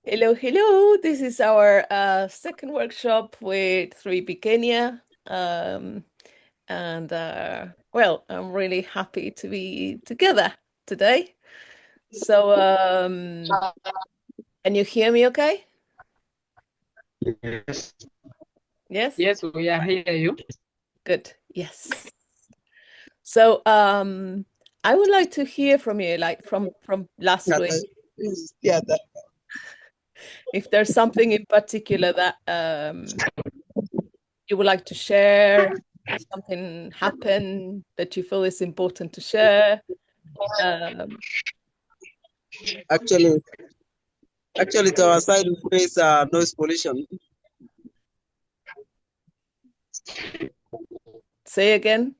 Hello, hello. This is our second workshop with 3PKenya. Well, I'm really happy to be together today. So, can you hear me okay? Yes. Yes? Yes, we are here. You. Good. Yes. So, I would like to hear from you, like from last week, Yeah, if there's something in particular that you would like to share, something happened that you feel is important to share. Um, actually, actually, to our side, we face noise pollution. Say again.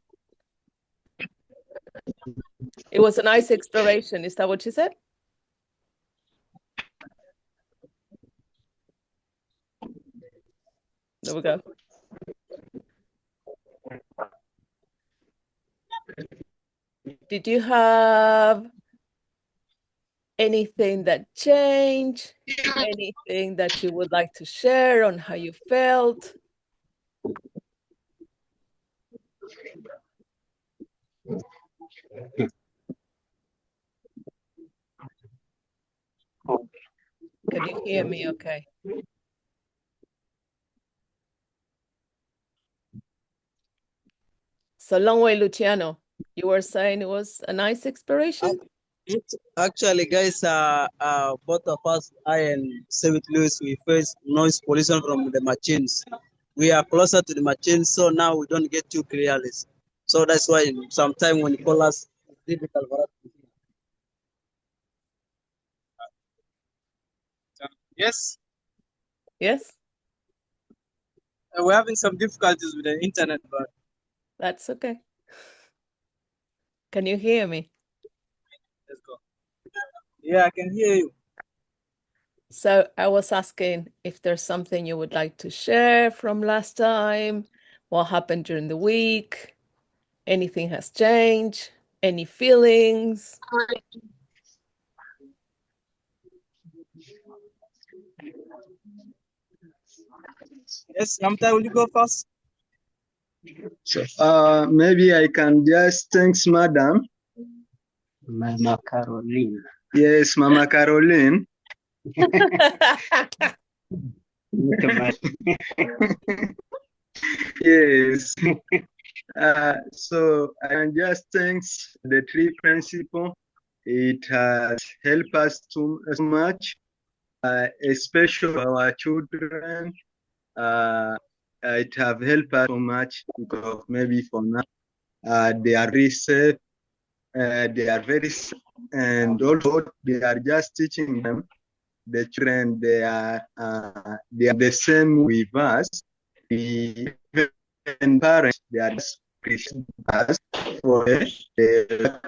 It was a nice exploration. Is that what you said? There we go. Did you have anything that changed? Anything that you would like to share on how you felt? Can you hear me okay? So long way, Luciano. You were saying it was a nice exploration? Actually, guys, both of us, I and David Lewis, we face noise pollution from the machines. We are closer to the machines, so now we don't get too clearly. So that's why sometimes when you call us, it's difficult for us to hear. Yes, Yes, we're having some difficulties with the internet, but that's okay. Can you hear me? let's go. Yeah, I can hear you. So I was asking if there's something you would like to share from last time, what happened during the week, anything has changed, any feelings? Yes, Namta, will you go first? So, maybe I can just thanks Madam. Mama Caroline. Yes, Mama Caroline. Yes. So I can just thanks the tree principle. It has helped us too much, especially our children. It have helped us so much because maybe for now they are very safe. They are very safe, and also they are just teaching them. The children they are the same with us. Even parents they are just appreciating us for the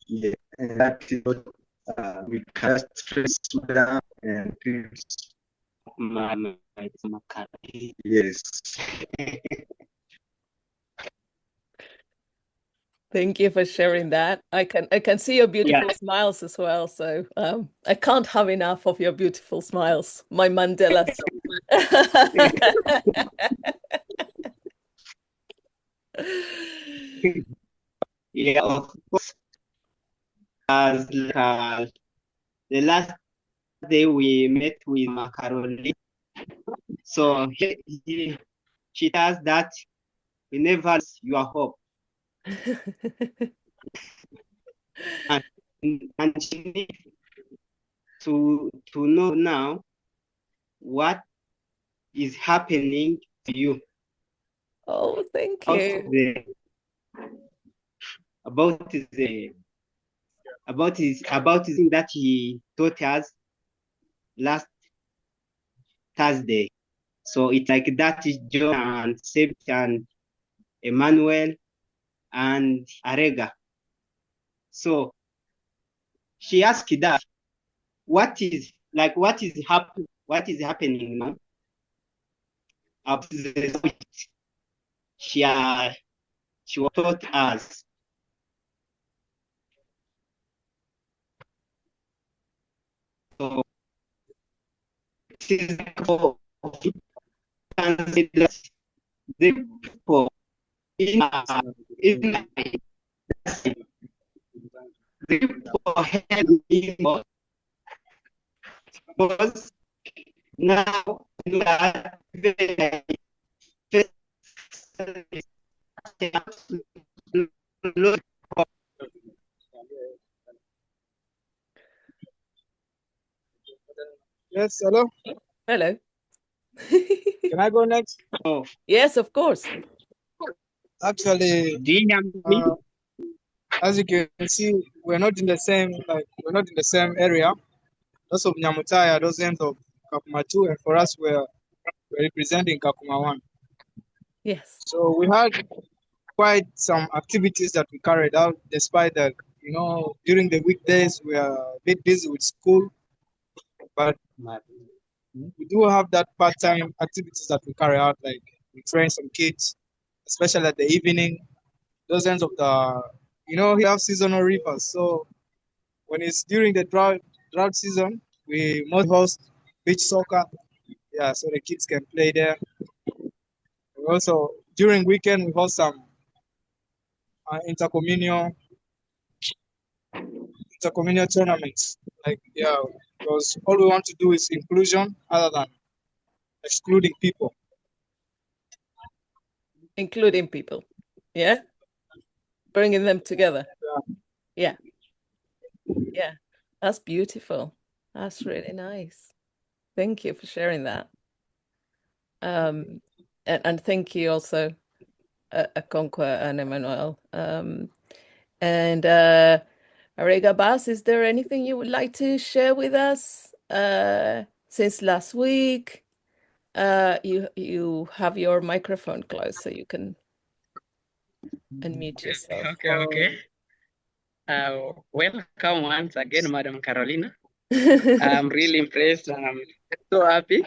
yeah, and that is what we can just stress down and Mama, it's Macaroline. yes. Thank you for sharing that. I can see your beautiful smiles as well. So I can't have enough of your beautiful smiles, my Mandelas. Yeah, of course. As the last day we met with Macaroline, so she tells that we never lose your hope, and she needs to know now what is happening to you Oh, thank about you. the about the about the thing that he taught us last Thursday. So it's like that is John and Sebt and Emmanuel and Arega. So she asked that what is happening now about the subject she she taught us. is for can say that the people in the people have been because now we are very Yes, hello. Hello. Can I go next? Oh, Yes, of course. Actually, do you hear me? as you can see, we're not in the same area. Those of Nyamutaya, those ends of Kakuma 2, and for us, we're representing Kakuma 1. Yes. So we had quite some activities that we carried out, despite that, during the weekdays we are a bit busy with school, but we do have that part-time activities that we carry out, like we train some kids, especially at the evening. Those ends of we have seasonal rivers. So when it's during the drought season, we must host beach soccer. Yeah, so the kids can play there. We also during weekend we host some intercommunal tournaments. Like yeah, because all we want to do is inclusion other than excluding people. Including people. Yeah. Bringing them together. Yeah. Yeah. Yeah. That's beautiful. That's really nice. Thank you for sharing that. And thank you also, Akonkwa and Emmanuel. And Arega Bas, is there anything you would like to share with us since last week? You have your microphone closed, so you can unmute yourself. Okay. Welcome once again, Madam Carolina. I'm really impressed. I'm so happy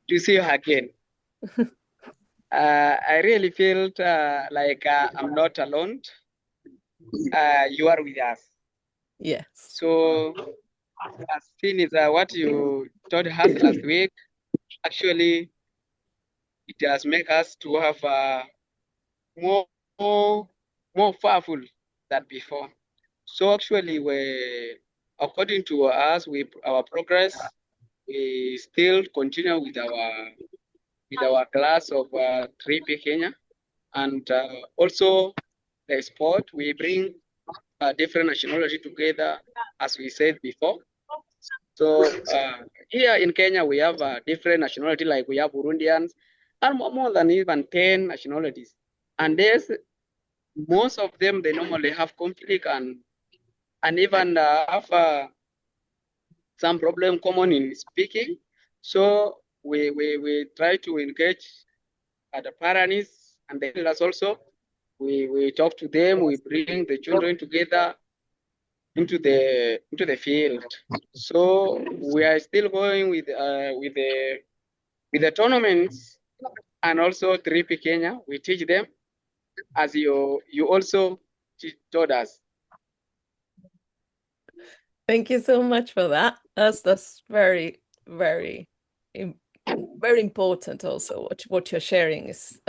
to see you again. I really felt like I'm not alone. You are with us. Yes. So, as seen is what you told us last week, actually, it has made us to have more, more powerful than before. So actually, according to us, our progress, we still continue with our class of 3PKenya, and also the sport. We bring different nationality together, as we said before. So here in Kenya, we have different nationality, like we have Burundians, and more than even 10 nationalities. And there's most of them, they normally have conflict and even have some problem common in speaking. So we try to engage the parents and the elders also. We talk to them, we bring the children together into the field. So we are still going with the tournaments, and also 3P Kenya. We teach them as you also told us. Thank you so much for that. That's very, very, very important. Also, what you're sharing is.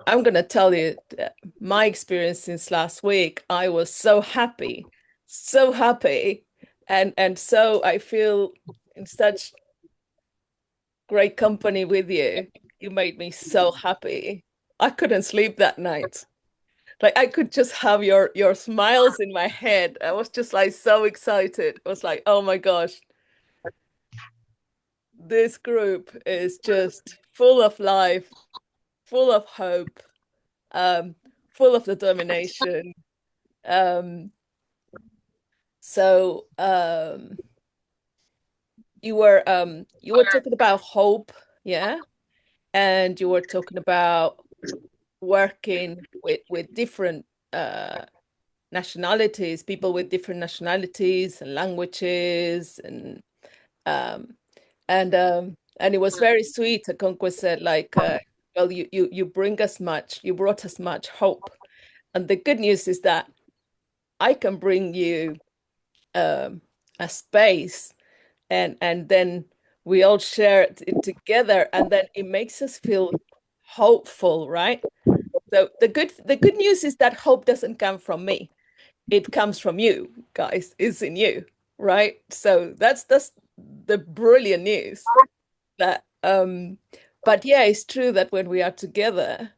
I'm gonna tell you my experience since last week. I was so happy, and so I feel in such great company with you. You made me so happy. I couldn't sleep that night. Like I could just have your smiles in my head. I was just like so excited. I was like, oh my gosh, this group is just full of life, full of hope, um, full of determination. Um, so you were talking about hope, yeah, and you were talking about working with different nationalities, people with different nationalities and languages, um, and it was very sweet. Okonkwo said, like, well, you you brought us much hope, and the good news is that I can bring you um, a space, and then we all share it together, and then it makes us feel hopeful, right? So the good news is that hope doesn't come from me. It comes from you, guys. It's in you, right? So that's the brilliant news. That but yeah, it's true that when we are together,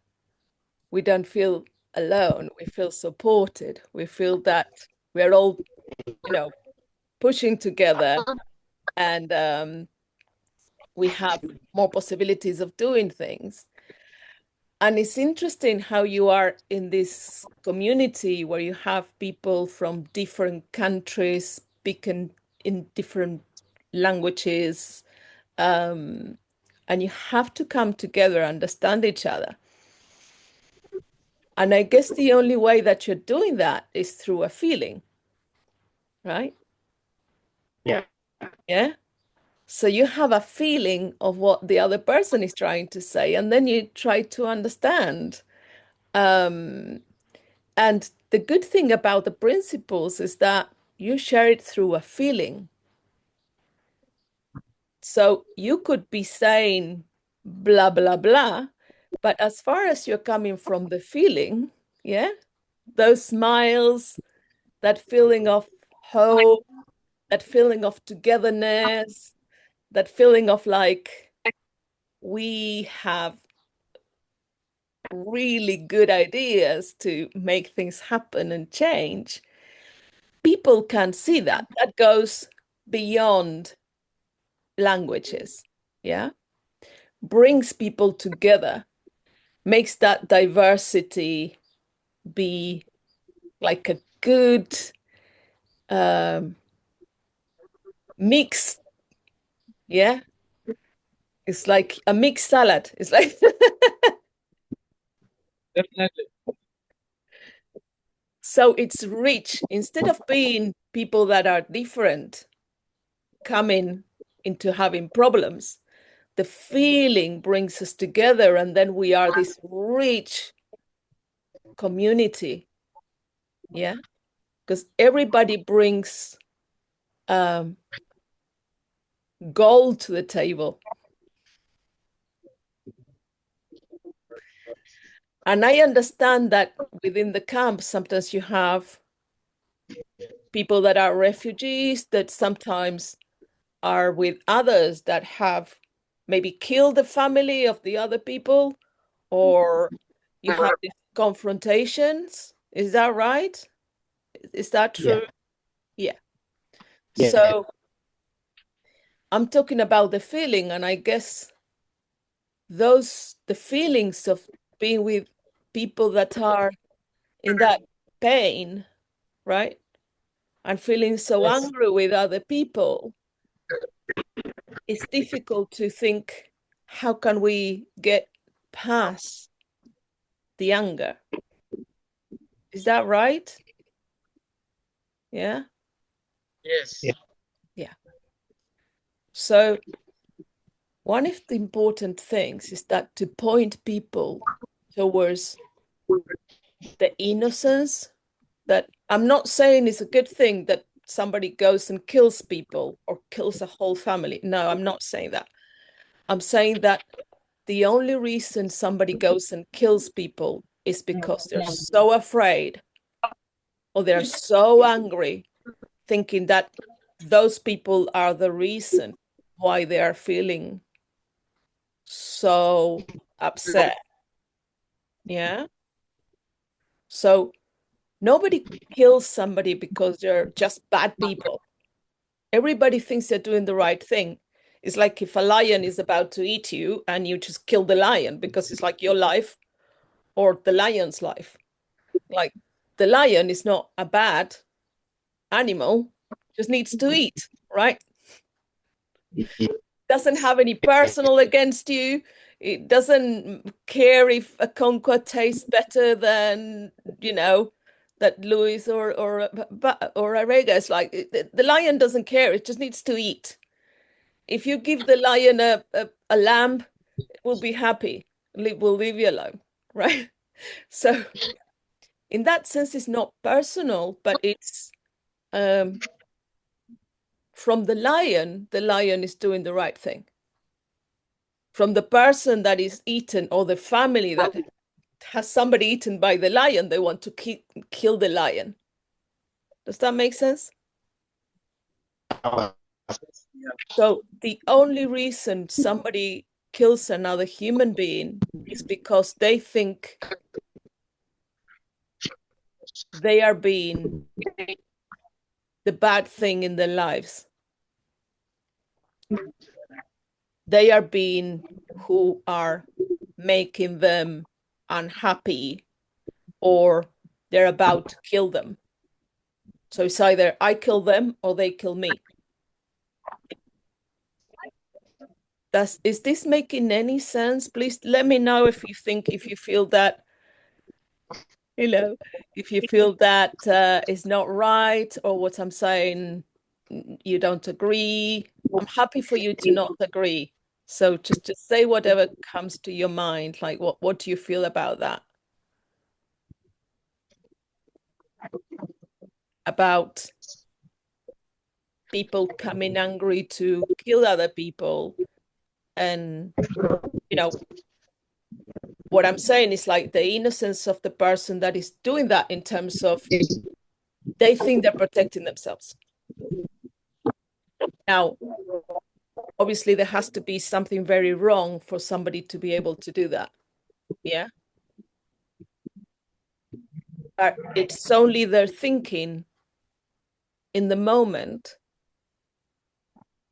we don't feel alone. We feel supported. We feel that we're all, pushing together, and we have more possibilities of doing things. And it's interesting how you are in this community where you have people from different countries speaking in different languages, um, and you have to come together, understand each other. And I guess the only way that you're doing that is through a feeling, right? Yeah. Yeah. So you have a feeling of what the other person is trying to say, and then you try to understand. Um, and the good thing about the principles is that you share it through a feeling. So you could be saying blah, blah, blah, but as far as you're coming from the feeling, yeah, those smiles, that feeling of hope, that feeling of togetherness, that feeling of like we have really good ideas to make things happen and change. People can see that. That goes beyond languages. Yeah. Brings people together, makes that diversity be like a good um, mix. Yeah. It's like a mixed salad. It's like Definitely. so it's rich. Instead of being people that are different coming into having problems, the feeling brings us together, and then we are this rich community. Yeah. Because everybody brings um, gold to the table. And I understand that within the camp, sometimes you have people that are refugees that sometimes are with others that have maybe killed the family of the other people, or you have these confrontations. Is that right? Is that Yeah. true? Yeah. Yeah. So I'm talking about the feeling, and I guess the feelings of being with people that are in that pain, right? And feeling so Yes. angry with other people, it's difficult to think, how can we get past the anger? Is that right? Yeah. Yes. Yeah. Yeah. So one of the important things is that to point people towards the innocence, that I'm not saying it's a good thing that somebody goes and kills people or kills a whole family. No, I'm not saying that. I'm saying that the only reason somebody goes and kills people is because they're so afraid or they're so angry, thinking that those people are the reason why they are feeling so upset. Yeah. So nobody kills somebody because they're just bad people. Everybody thinks they're doing the right thing. It's like if a lion is about to eat you and you just kill the lion because it's like your life or the lion's life. Like the lion is not a bad animal, just needs to eat, right? Doesn't have any personal against you. It doesn't care if a conquer tastes better than, that Louis or a Rega. It's like the lion doesn't care. It just needs to eat. If you give the lion a lamb, it will be happy. Will leave you alone, right? So in that sense, it's not personal, but it's um, from the lion is doing the right thing. From the person that is eaten, or the family that has somebody eaten by the lion, they want to kill the lion. Does that make sense? So the only reason somebody kills another human being is because they think they are being the bad thing in their lives. They are being who are making them unhappy, or they're about to kill them. So it's either I kill them or they kill me. Is this making any sense? Please let me know if you feel that, if you feel that is not right, or what I'm saying you don't agree. I'm happy for you to not agree. So just say whatever comes to your mind. Like what do you feel about that? About people coming angry to kill other people, and what I'm saying is like the innocence of the person that is doing that, in terms of they think they're protecting themselves. Now, obviously, there has to be something very wrong for somebody to be able to do that. Yeah. But it's only their thinking in the moment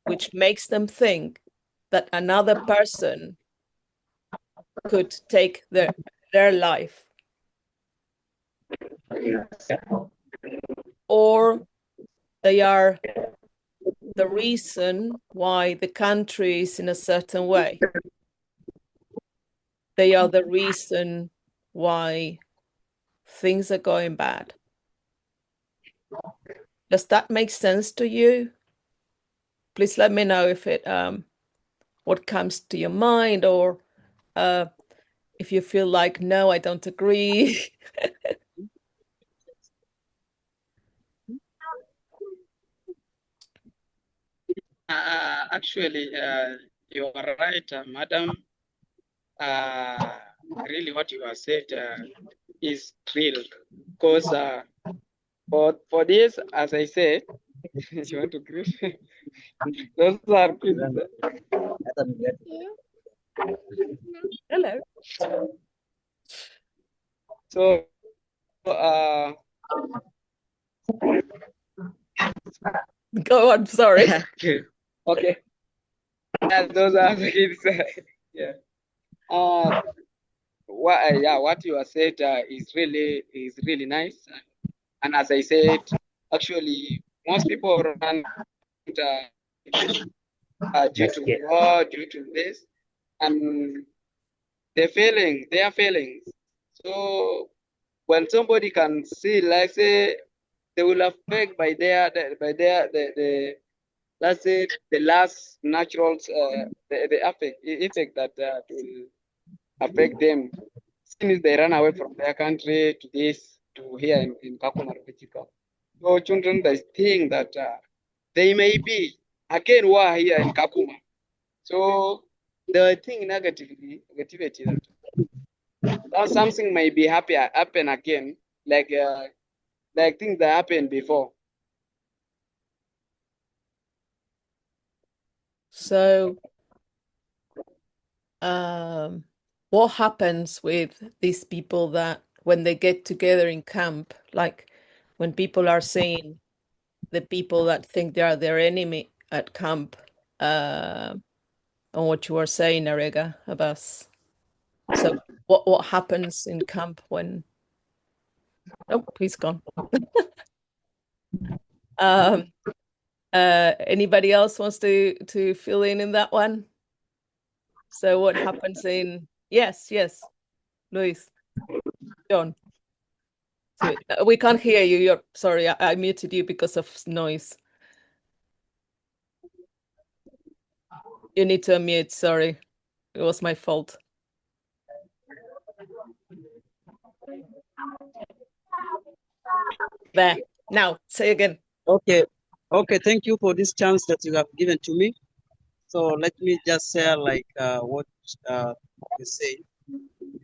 which makes them think that another person could take their life, or they are the reason why the country is in a certain way. They are the reason why things are going bad. Does that make sense to you? Please let me know if it what comes to your mind, or if you feel like, no, I don't agree. Actually, you are right, madam. Really, what you have said is real, because for this, as I said, you want to greet? Those are kids. Hello. So, Go on, sorry. okay. Yeah, those are the kids. Yeah. What you have said is really nice. And as I said, actually, most people run due to war, due to this, and they are failing. So when somebody can see, like say, they will affect by the let's say the last natural the effect that will affect them, since they run away from their country to here in Kakuma refugee camp. So children, they think that they may be again war here in Kakuma. So they think negativity that something may be happen again, like things that happened before. So, what happens with these people that when they get together in camp, like when people are saying, the people that think they are their enemy at camp, on what you were saying, Arega, about. So what happens in camp when? Oh, he's gone. Um, anybody else wants to fill in that one? So what happens in? Yes, Luis, John. So, we can't hear you. You're sorry. I muted you because of noise. You need to unmute. Sorry, it was my fault. There. Now, say again. Okay. Okay, thank you for this chance that you have given to me. So let me just share like what you say.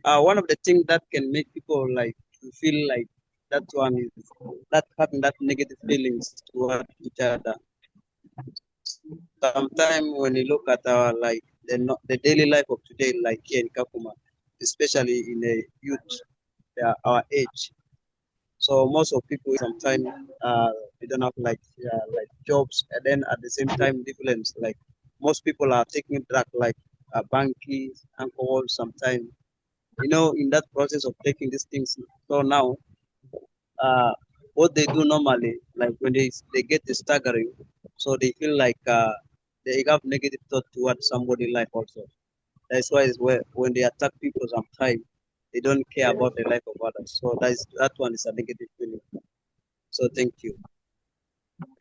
One of the things that can make people like to feel like that one is that having that negative feelings toward each other. Sometimes when you look at our like the daily life of today, like here in Kakuma, especially in the youth, our age. So most of people sometimes they don't have like jobs, and then at the same time difference like most people are taking drug like banky, alcohol. Sometimes in that process of taking these things. So now uh, what they do normally, like when they get the staggering, so they feel like they have negative thought towards somebody life also. That's why it's where when they attack people sometimes they don't care about the life of others. So that one is a negative feeling. So thank you.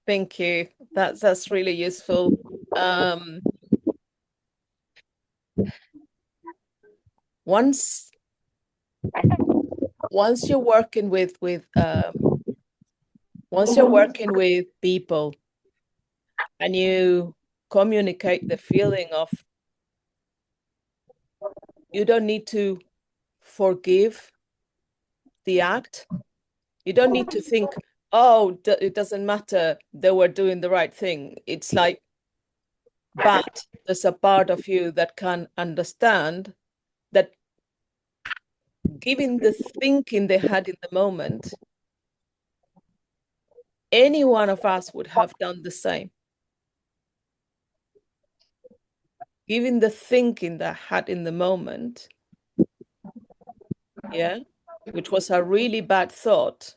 Thank you. That's really useful. Um, once once you're working once you're working with people and you communicate the feeling of you don't need to forgive the act. You don't need to think, oh, it doesn't matter, they were doing the right thing. It's like, but there's a part of you that can understand that given the thinking they had in the moment, any one of us would have done the same. Given the thinking they had in the moment, yeah, which was a really bad thought,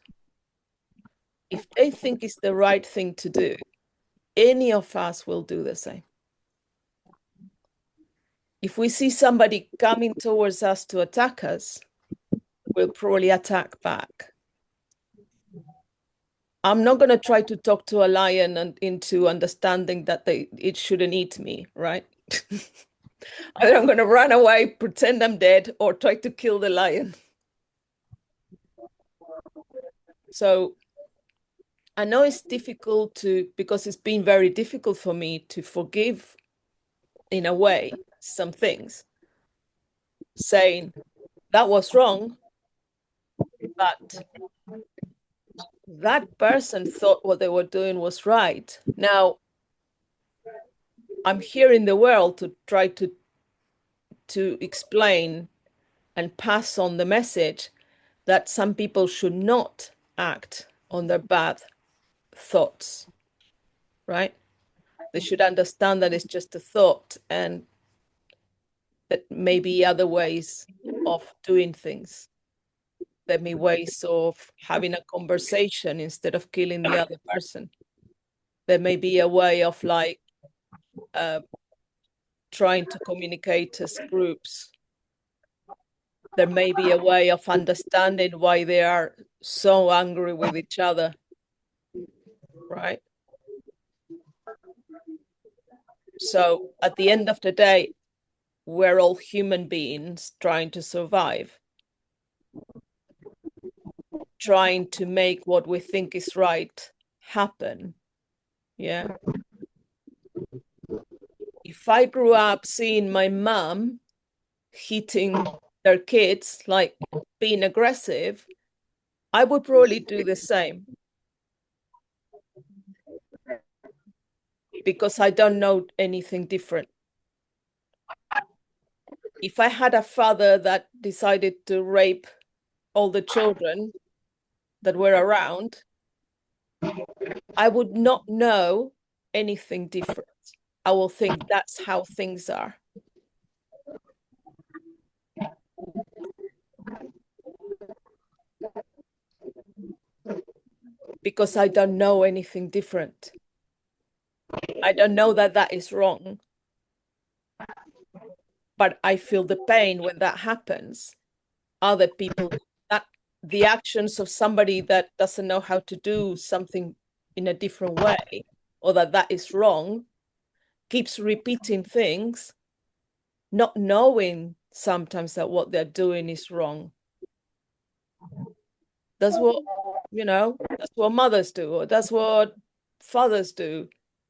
if they think it's the right thing to do, any of us will do the same. If we see somebody coming towards us to attack us, we'll probably attack back. I'm not going to try to talk to a lion and into understanding that it shouldn't eat me, right? Either I'm going to run away, pretend I'm dead, or try to kill the lion. So I know it's difficult because it's been very difficult for me to forgive, in a way, some things, saying that was wrong, but that person thought what they were doing was right. Now, I'm here in the world to try to explain and pass on the message that some people should not act on their bad thoughts, right? They should understand that it's just a thought and that may be other ways of doing things. There may be ways of having a conversation instead of killing the other person. There may be a way of like trying to communicate as groups. There may be a way of understanding why they are so angry with each other, right? So at the end of the day, we're all human beings trying to survive, trying to make what we think is right happen. Yeah. If I grew up seeing my mom hitting their kids, like being aggressive, I would probably do the same because I don't know anything different. If I had a father that decided to rape all the children that were around, I would not know anything different. I will think that's how things are. Because I don't know anything different. I don't know that that is wrong. But I feel the pain when that happens. Other people, that the actions of somebody that doesn't know how to do something in a different way, or that is wrong, keeps repeating things, not knowing sometimes that what they're doing is wrong. That's what, that's what mothers do, or that's what fathers do,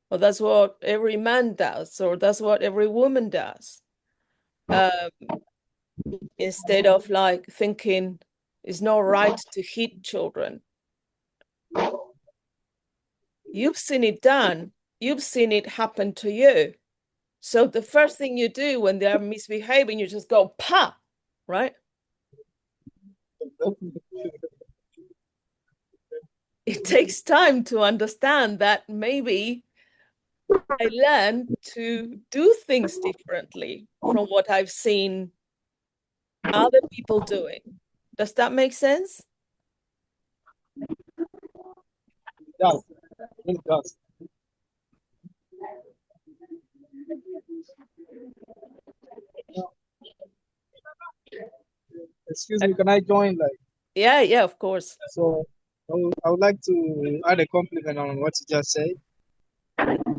or that's what every man does, or that's what every woman does. Instead of like thinking it's not right to hit children. You've seen it done. You've seen it happen to you. So the first thing you do when they're misbehaving, you just go, pa, right? It takes time to understand that maybe I learned to do things differently from what I've seen other people doing. Does that make sense? It does. It does. Excuse me, can I join? Like, Yeah, of course. so I would like to add a compliment on what you just said.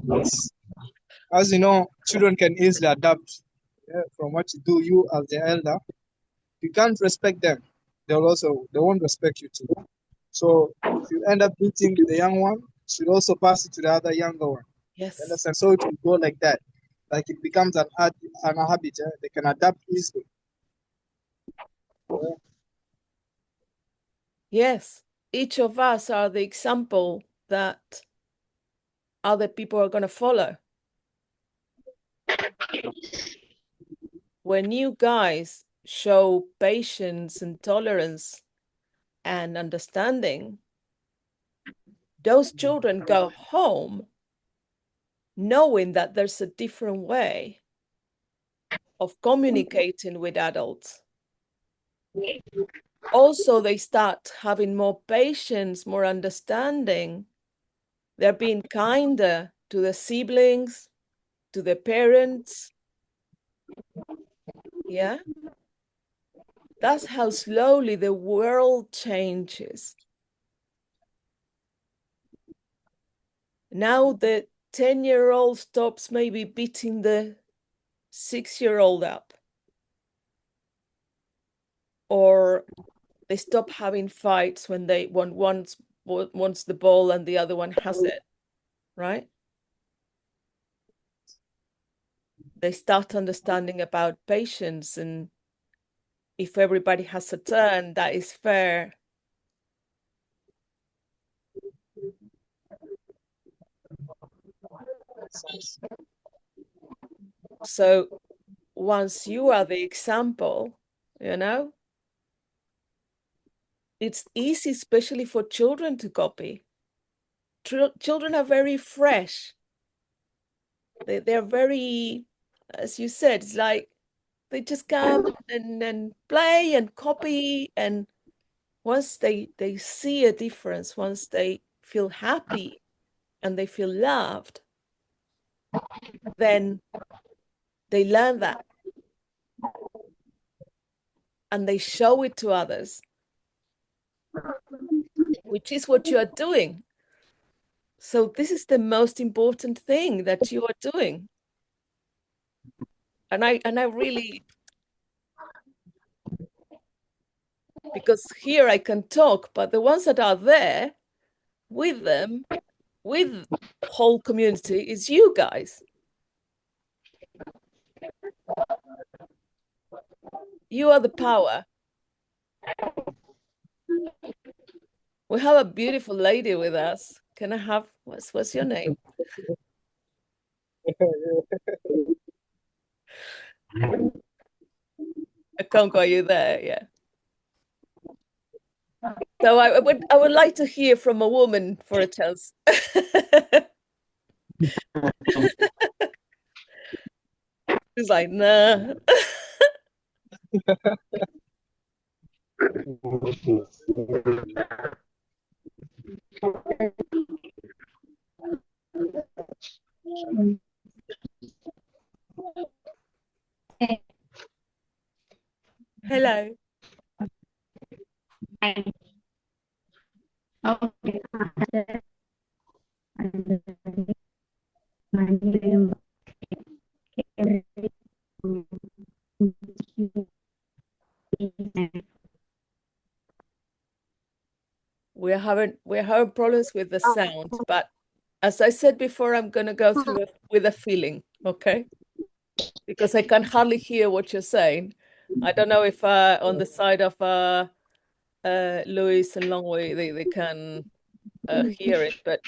Yes. As you know, children can easily adapt, from what you do. You as the elder, you can't respect them. They won't respect you too. So if you end up beating the young one, you should also pass it to the other younger one. You Yes. understand? So it will go like that. Like it becomes an habit. They can adapt easily. Yes. Each of us are the example that other people are going to follow. When you guys show patience and tolerance and understanding, those children go home knowing that there's a different way of communicating with adults. Also, they start having more patience, more understanding. They're being kinder to the siblings, to the parents. Yeah. That's how slowly the world changes. Now the 10-year-old stops maybe beating the 6-year-old up. Or they stop having fights when one wants the ball and the other one has it, right? They start understanding about patience, and if everybody has a turn, that is fair. So once you are the example, it's easy, especially for children, to copy. Children are very fresh. They're very, as you said, it's like they just come and play and copy. And once they see a difference, once they feel happy and they feel loved, then they learn that and they show it to others, which is what you are doing. So this is the most important thing that you are doing. And I really, because here I can talk, but the ones that are there with them, with whole community, is you guys. You are the power. We have a beautiful lady with us. Can I have, what's your name? Congo, are you there? Yeah. So I would like to hear from a woman for a chance. She's like, nah. Hello. We're having problems with the sound, but as I said before, I'm going to go through with a feeling, okay? Because I can hardly hear what you're saying. I don't know if on the side of Louis and Longway they can hear it, but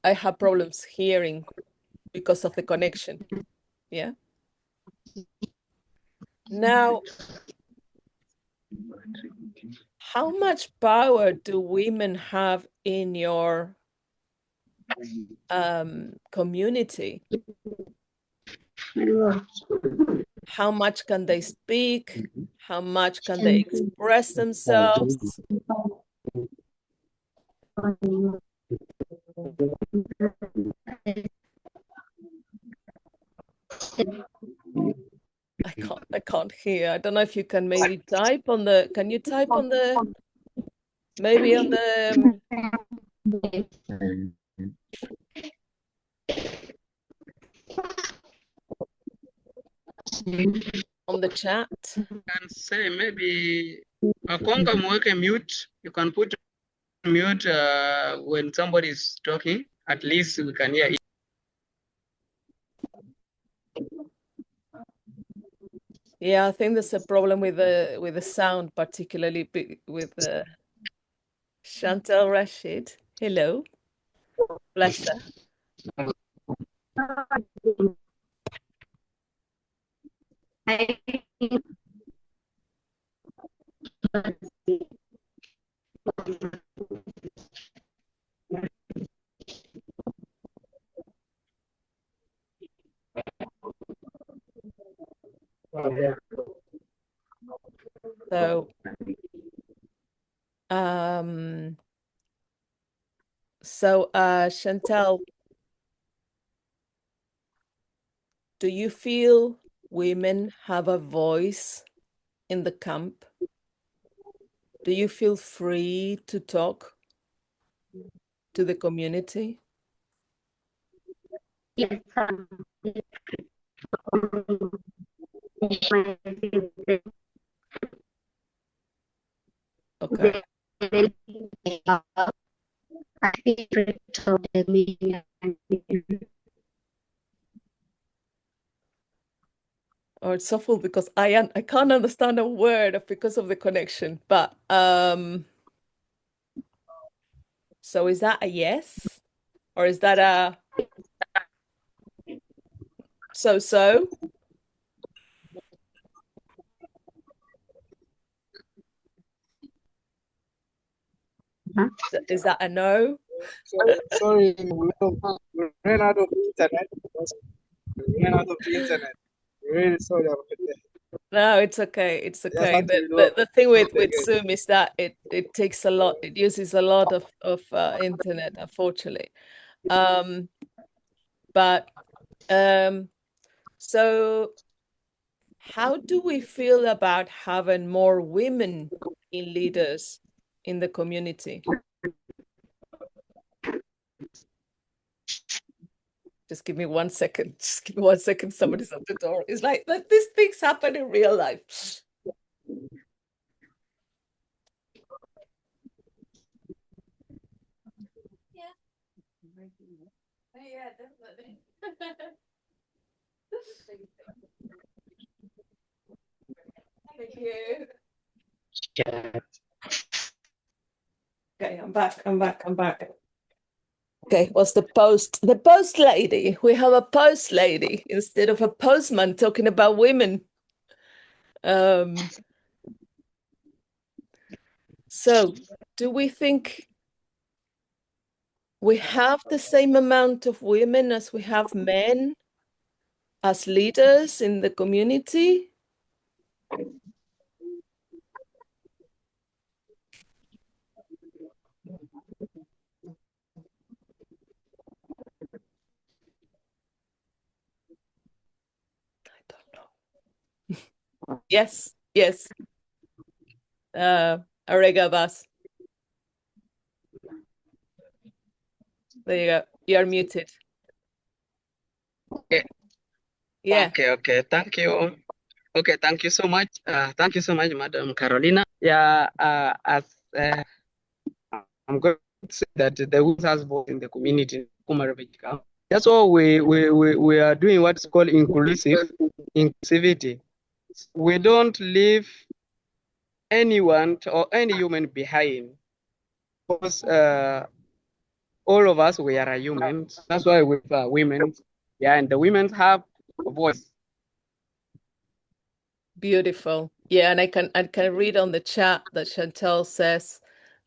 I have problems hearing because of the connection. Yeah. Now, how much power do women have in your community? How much can they speak? How much can they express themselves? I can't hear. I don't know if you can maybe type on the, can you type on the, maybe on the, on the chat? Can say maybe Konga mweke mute. You can put mute when somebody is talking. At least we can hear it. Yeah, I think there's a problem with the sound, particularly with Chantal Rashid. Hello, Lester. So, Chantal, do you feel women have a voice in the camp? Do you feel free to talk to the community? Yes, Okay. Oh, it's awful because I can't understand a word because of the connection. But so is that a yes? Or is that a so? Huh? Is that a no? Sorry, we ran out of internet. We ran out of internet. Really sorry about that. No, it's okay. It's Just okay. had to The thing with again. Zoom is that it takes a lot. It uses a lot of internet, unfortunately. But so how do we feel about having more women in leaders in the community? Just give me 1 second. Just give me 1 second. Somebody's at the door. It's like these things happen in real life. Yeah, definitely. Thank you. Okay, I'm back. Okay, what's the post? The post lady. We have a post lady instead of a postman talking about women. So do we think we have the same amount of women as we have men as leaders in the community? I don't know. Yes. Arega Bas. There you go. You're muted. Okay. Yeah. Okay. Thank you. Okay, thank you so much. Thank you so much, Madam Carolina. Yeah, as I'm going say that the women has voice in the community in Kakuma refugee camp. That's why we are doing what's called inclusivity. We don't leave anyone or any human behind, because all of us, we are humans. That's why with women, yeah, and the women have a voice. Beautiful. Yeah, and I can read on the chat that Chantel says,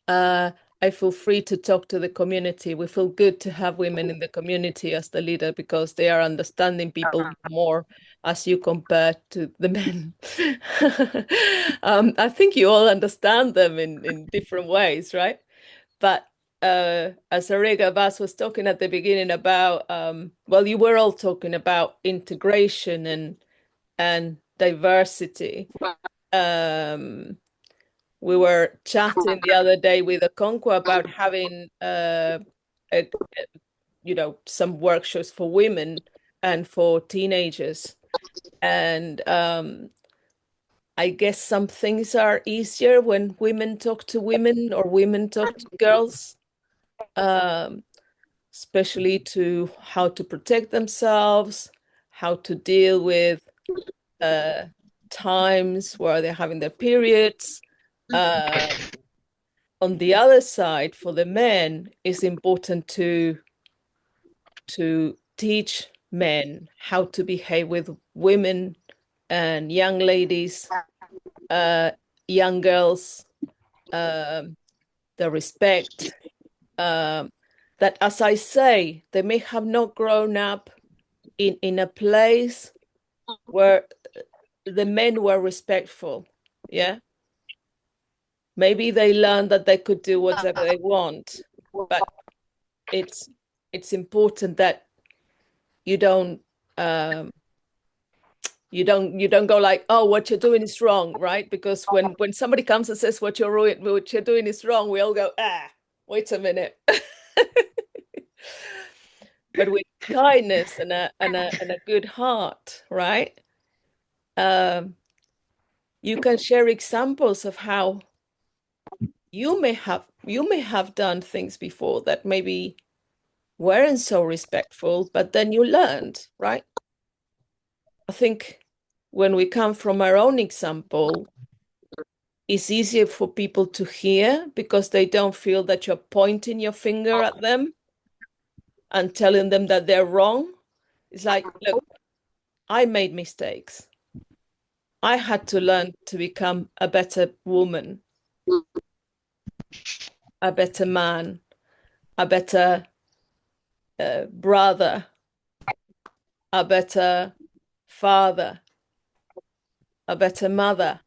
I feel free to talk to the community. We feel good to have women in the community as the leader because they are understanding people more as you compare to the men. I think you all understand them in different ways, right? But as Arega Vaz was talking at the beginning about, well, you were all talking about integration and diversity. We were chatting the other day with Okonkwo about having a, some workshops for women and for teenagers. And I guess some things are easier when women talk to women or women talk to girls, um, especially to how to protect themselves, how to deal with uh, times where they're having their periods. On the other side, for the men, it's important to teach men how to behave with women and young ladies, young girls, the respect. That, as I say, they may have not grown up in a place where the men were respectful. Yeah. Maybe they learned that they could do whatever they want, but it's important that you don't um, you don't go like, oh, what you're doing is wrong, right? Because when somebody comes and says what you're doing is wrong, we all go, wait a minute. But with kindness and a good heart, right? Um, you can share examples of how you may have done things before that maybe weren't so respectful, but then you learned, right? I think when we come from our own example, it's easier for people to hear because they don't feel that you're pointing your finger at them and telling them that they're wrong. It's like, look, I made mistakes. I had to learn to become a better woman, a better man, a better brother, a better father, a better mother,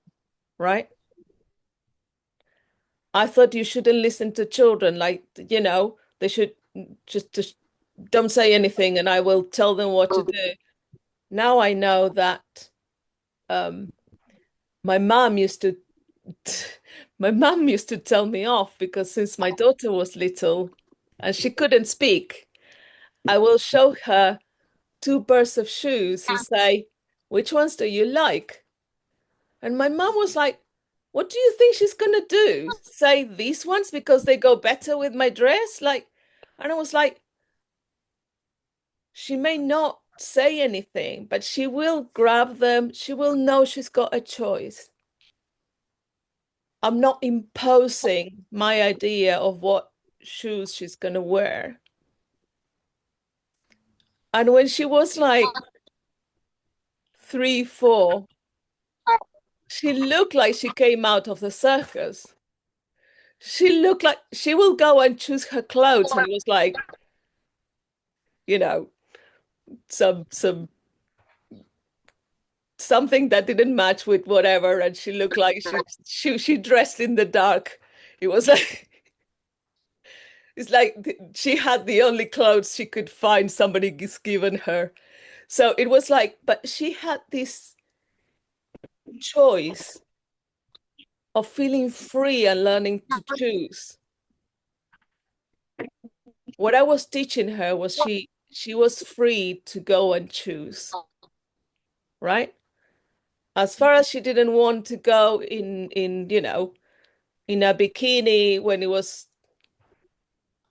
right? I thought you shouldn't listen to children, like, they should just don't say anything and I will tell them what to do. Now I know that um, my mom used to my mom used to tell me off because since my daughter was little and she couldn't speak, I will show her two pairs of shoes and say, which ones do you like? And my mom was like, what do you think she's gonna do? Say these ones because they go better with my dress? Like, and I was like, she may not say anything, but she will grab them. She will know she's got a choice. I'm not imposing my idea of what shoes she's gonna wear. And when she was like 3, 4, she looked like she came out of the circus. She looked like she will go and choose her clothes, and it was like, you know, some something that didn't match with whatever, and she looked like she dressed in the dark. It was like it's like she had the only clothes she could find somebody's given her. So it was like, but she had this choice of feeling free and learning to choose. What I was teaching her was she was free to go and choose, right? As far as she didn't want to go in a bikini when it was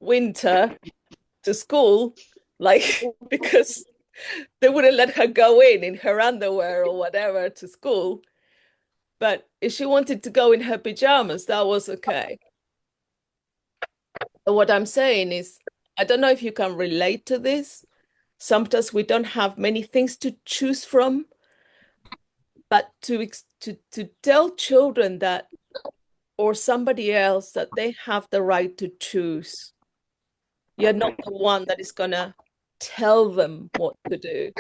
winter to school, like because they wouldn't let her go in her underwear or whatever to school. But if she wanted to go in her pajamas, that was okay. So what I'm saying is, I don't know if you can relate to this. Sometimes we don't have many things to choose from, but to tell children that or somebody else that they have the right to choose. You're not the one that is gonna tell them what to do,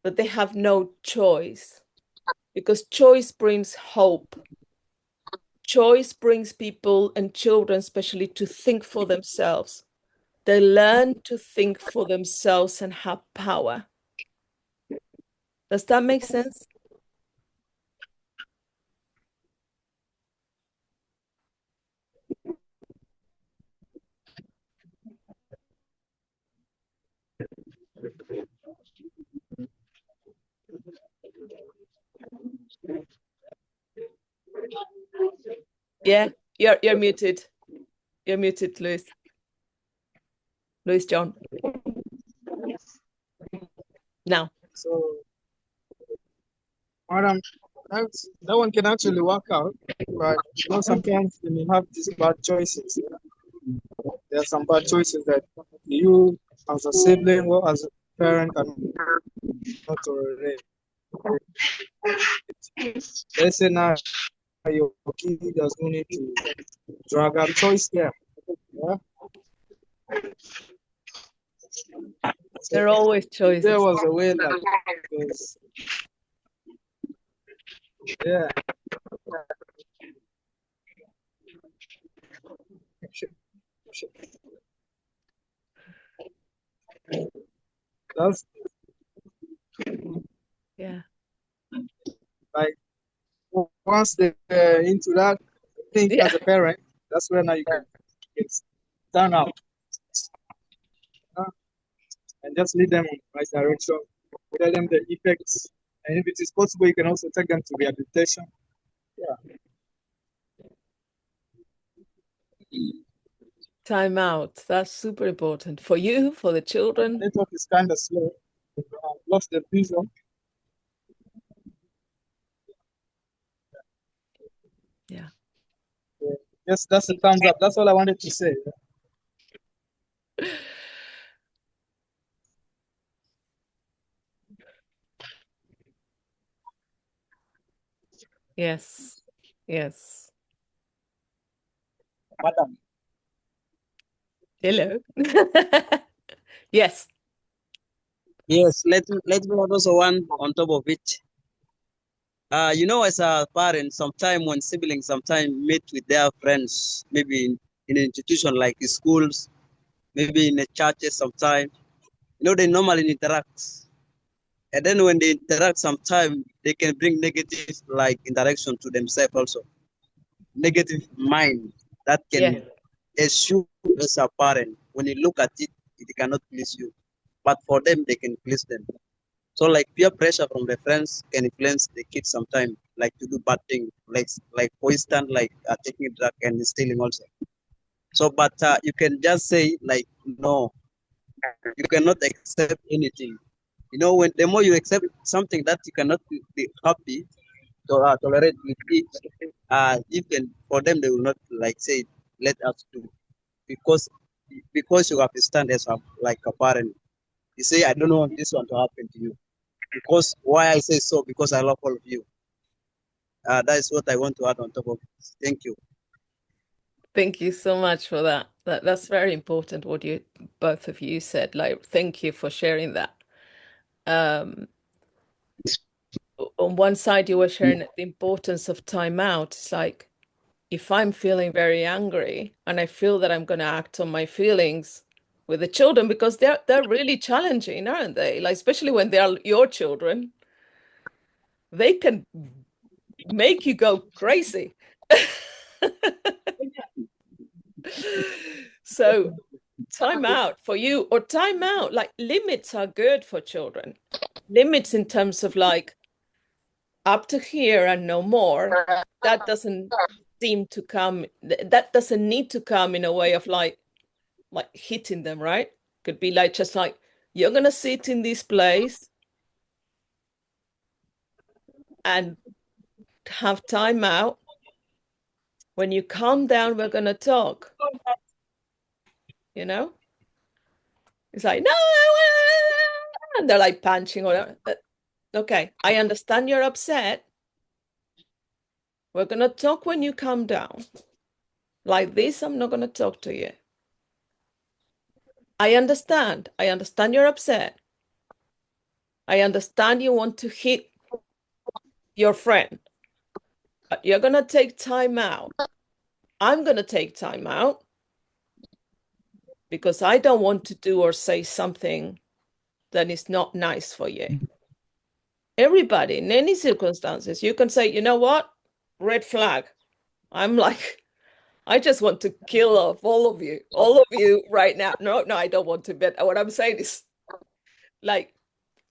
that they have no choice because choice brings hope. Choice brings people and children, especially, to think for themselves. They learn to think for themselves and have power. Does that make sense? Yeah, you're muted. You're muted, Luis. Luis John. Now. So, madam, that one can actually work out, but sometimes when you have these bad choices, there are some bad choices that you, as a sibling or as a parent, cannot tolerate. Let's say now your kid is going to drag a choice there. Yeah? So there are always choices. there was a way like this. Yeah. That's Yeah. like once they're into that, I think Yeah. as a parent, that's where now you can stand out, and just lead them in the right direction. Tell them the effects, and if it is possible, you can also take them to rehabilitation. Yeah. Time out. That's super important for you, for the children. Network is kind of slow. Lost the vision. Yeah. Yes, that's a thumbs up. That's all I wanted to say. Yes. Yes. Madam. Hello. Yes. Yes, let me add also one on top of it. As a parent, sometime when siblings sometimes meet with their friends, maybe in an institution like schools, maybe in a churches sometime, they normally interact. And then when they interact, sometime they can bring negative like interaction to themselves also. Negative mind that Yeah. can assure as a parent. When you look at it, it cannot please you. But for them, they can please them. So like peer pressure from the friends can influence the kids sometimes, like to do bad things, like for instance, like taking drug and stealing also. So, but you can just say like no, you cannot accept anything. When the more you accept something that you cannot be happy to tolerate with it, even for them they will not like say let us do because you have to stand as like a parent. You say I don't want this one to happen to you. Because why I say so, because I love all of you. That is what I want to add on top of it. Thank you. Thank you so much for that. That's very important what you both of you said. Like, thank you for sharing that. Um, on one side, you were sharing the importance of time out. It's like if I'm feeling very angry and I feel that I'm going to act on my feelings with the children because they're really challenging, aren't they? Like especially when they are your children, they can make you go crazy. So time out for you or time out, like limits are good for children. Limits in terms of like up to here and no more. That doesn't seem to come, that doesn't need to come in a way of like hitting them, right? Could be like just like, you're gonna sit in this place and have time out. When you calm down, we're gonna talk. You know? It's like, no, and they're like punching or okay, I understand you're upset. We're gonna talk when you calm down. Like this, I'm not gonna talk to you. I understand. I understand you're upset. I understand you want to hit your friend. But you're gonna take time out. I'm gonna take time out because I don't want to do or say something that is not nice for you. Everybody, in any circumstances, you can say, you know what? Red flag. I'm like, I just want to kill off all of you right now. No, no, I don't want to, but what I'm saying is like,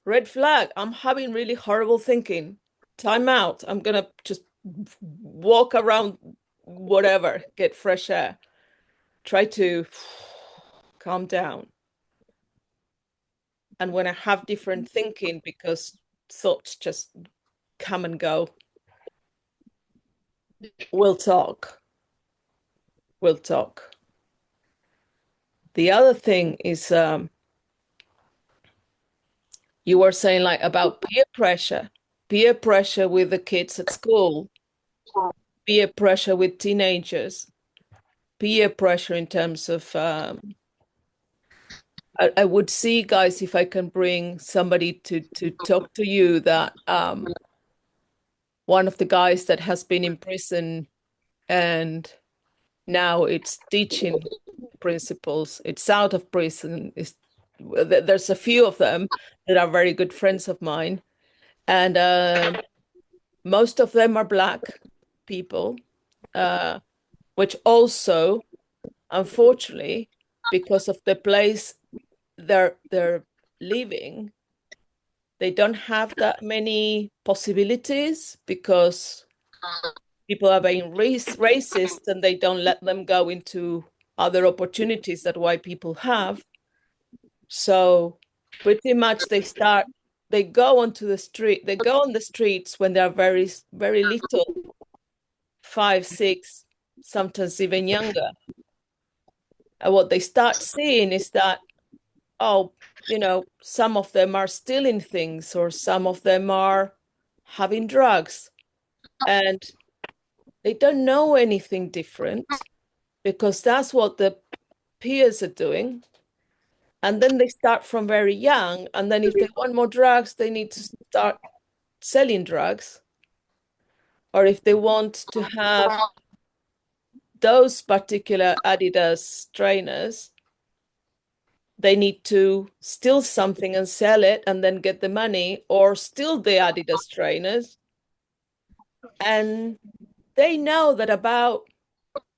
red flag. I'm having really horrible thinking. Time out. I'm gonna just walk around, whatever, get fresh air. Try to calm down. And when I have different thinking, because thoughts just come and go, we'll talk. We'll talk. The other thing is, you were saying like about peer pressure with the kids at school, peer pressure with teenagers, peer pressure in terms of, I would see, guys, if I can bring somebody to talk to you that one of the guys that has been in prison and now it's teaching principles. It's out of prison. There's a few of them that are very good friends of mine, and most of them are Black people, which also, unfortunately, because of the place they're living, they don't have that many possibilities because people are being racist and they don't let them go into other opportunities that white people have. So pretty much they go onto the street, they go on the streets when they're very, very little, 5, 6, sometimes even younger. And what they start seeing is that, oh, some of them are stealing things or some of them are having drugs. And they don't know anything different because that's what the peers are doing. And then they start from very young. And then if they want more drugs, they need to start selling drugs. Or if they want to have those particular Adidas trainers, they need to steal something and sell it and then get the money, or steal the Adidas trainers. And they know that about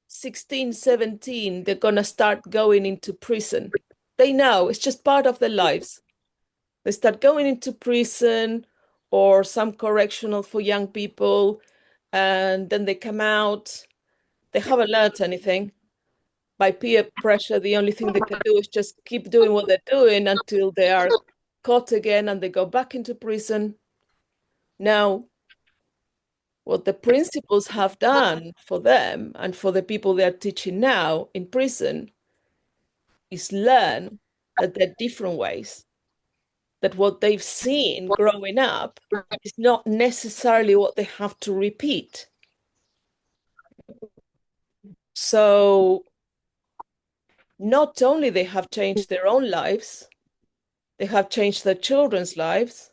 16, 17, they're going to start going into prison. They know it's just part of their lives. They start going into prison or some correctional for young people, and then they come out. They haven't learned anything. By peer pressure, the only thing they can do is just keep doing what they're doing until they are caught again and they go back into prison. Now, what the principals have done for them and for the people they are teaching now in prison is learn that there are different ways, that what they've seen growing up is not necessarily what they have to repeat. So not only they have changed their own lives, they have changed their children's lives,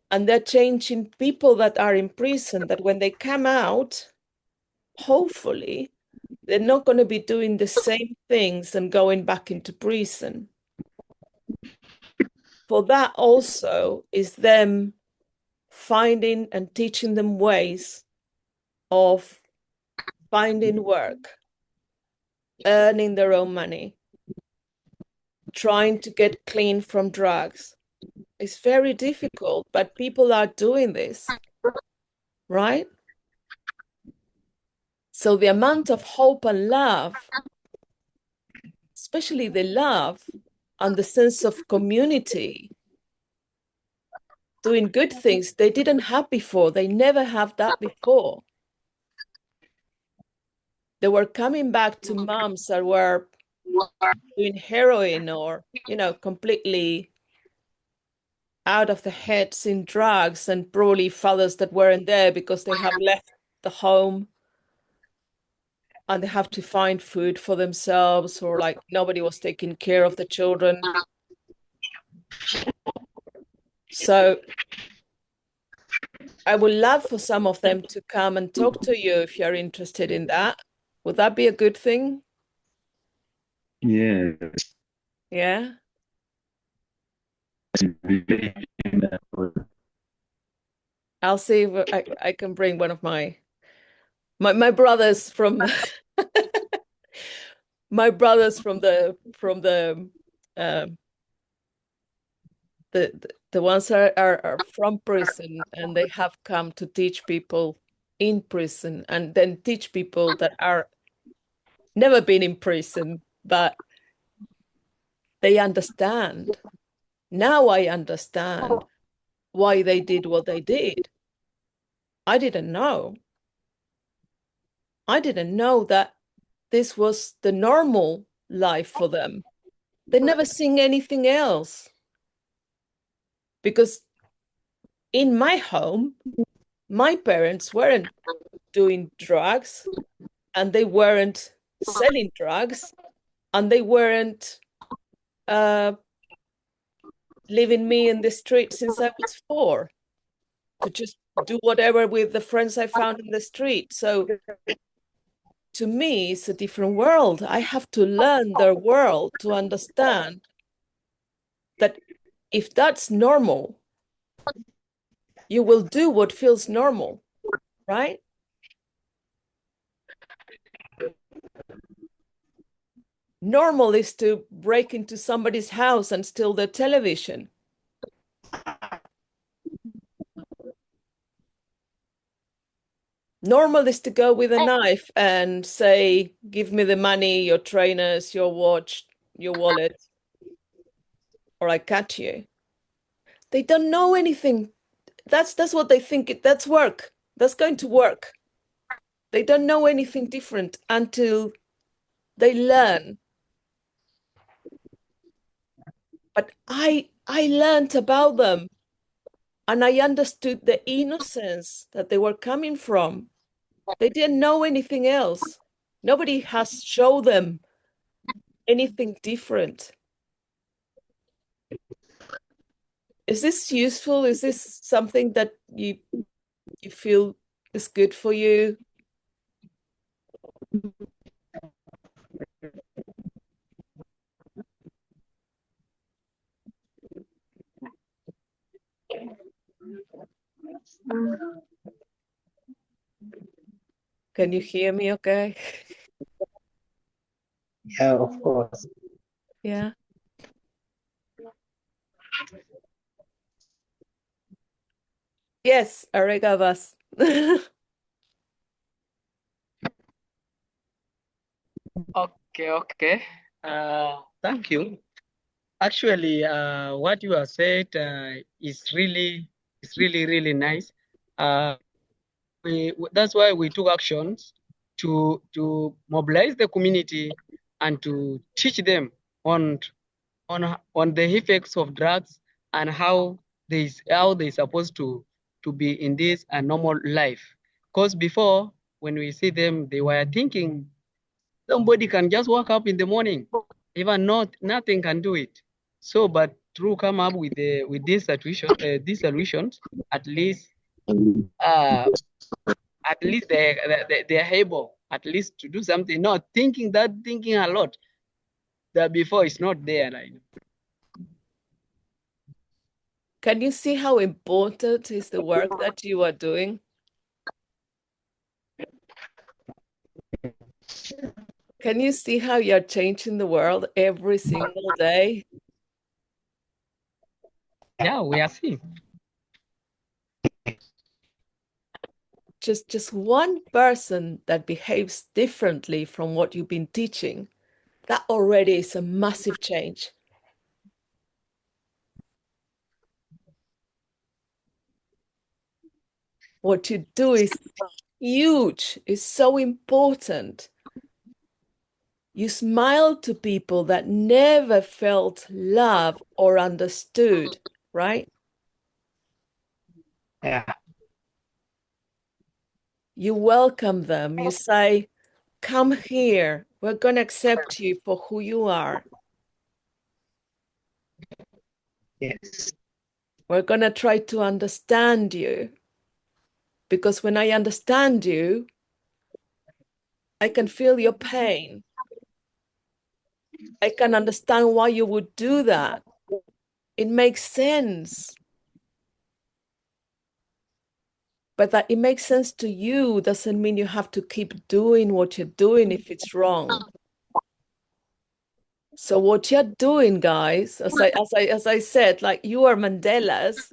and they're changing people that are in prison, that when they come out, hopefully, they're not going to be doing the same things and going back into prison. For that also is them finding and teaching them ways of finding work, earning their own money, trying to get clean from drugs. It's very difficult, but people are doing this, right? So the amount of hope and love, especially the love and the sense of community, doing good things, they didn't have before. They never have that before. They were coming back to moms that were doing heroin or, completely out of the heads in drugs, and probably fathers that weren't there because they have left the home and they have to find food for themselves, or like nobody was taking care of the children. So I would love for some of them to come and talk to you if you're interested in that. Would that be a good thing? Yeah. Yeah. I'll see if I can bring one of my brothers from my brothers from uh, the ones are from prison, and they have come to teach people in prison, and then teach people that are never been in prison, but they understand. Now I understand why they did what they did. I didn't know. I didn't know that this was the normal life for them. They never seen anything else. Because in my home, my parents weren't doing drugs, and they weren't selling drugs, and they weren't uh, leaving me in the street since I was 4 to just do whatever with the friends I found in the street. So to me, it's a different world. I have to learn their world to understand that if that's normal, you will do what feels normal, right? Normal is to break into somebody's house and steal their television. Normal is to go with a knife and say, give me the money, your trainers, your watch, your wallet, or I cut you. They don't know anything. That's what they think. That's work. That's going to work. They don't know anything different until they learn. But I learned about them, and I understood the innocence that they were coming from. They didn't know anything else. Nobody has shown them anything different. Is this useful? Is this something that you feel is good for you? Can you hear me okay? Yeah, of course. Yeah. Yes, Arega Bas. Okay. Thank you. Actually, what you have said is really nice. That's why we took actions to mobilize the community and to teach them on the effects of drugs and how they're supposed to be in this normal life. Because before, when we see them, they were thinking somebody can just wake up in the morning, even nothing can do it. So, but through come up with these solutions, at least they're able at least to do something, not thinking a lot that before is not there. Right? Can you see how important is the work that you are doing? Can you see how you're changing the world every single day? Yeah, we are seeing. just one person that behaves differently from what you've been teaching, that already is a massive change. What you do is huge, is so important. You smile to people that never felt love or understood, right? Yeah. You welcome them. You say, come here. We're going to accept you for who you are. Yes. We're going to try to understand you. Because when I understand you, I can feel your pain. I can understand why you would do that. It makes sense. But that it makes sense to you doesn't mean you have to keep doing what you're doing if it's wrong. So what you're doing, guys, as I said, like you are Mandelas.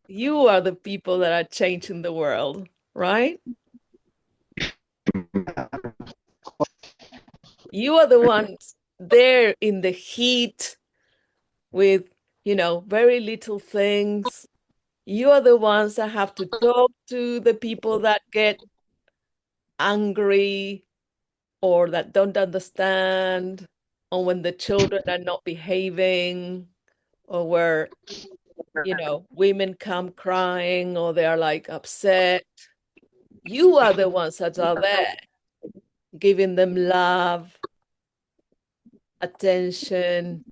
You are the people that are changing the world, right? You are the ones there in the heat with, very little things. You are the ones that have to talk to the people that get angry or that don't understand, or when the children are not behaving, or where, women come crying or they're like upset. You are the ones that are there, giving them love, attention,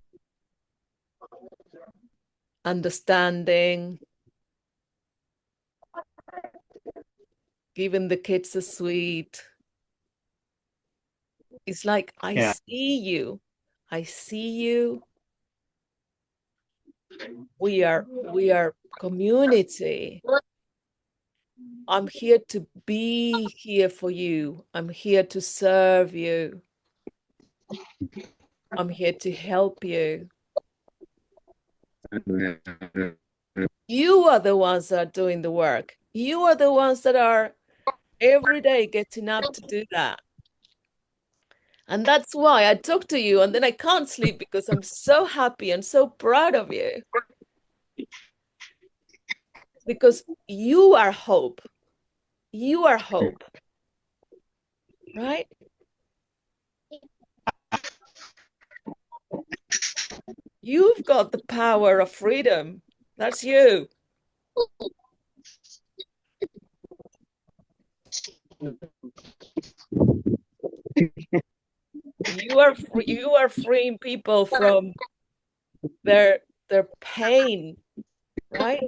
understanding, giving the kids a sweet. It's like, I Yeah. see you. I see you. We are community. I'm here to be here for you. I'm here to serve you. I'm here to help you. You are the ones that are doing the work. You are the ones that are every day getting up to do that. And that's why I talk to you and then I can't sleep because I'm so happy and so proud of you. Because you are hope. You are hope. Right? You've got the power of freedom. That's you. You are freeing people from their pain, right?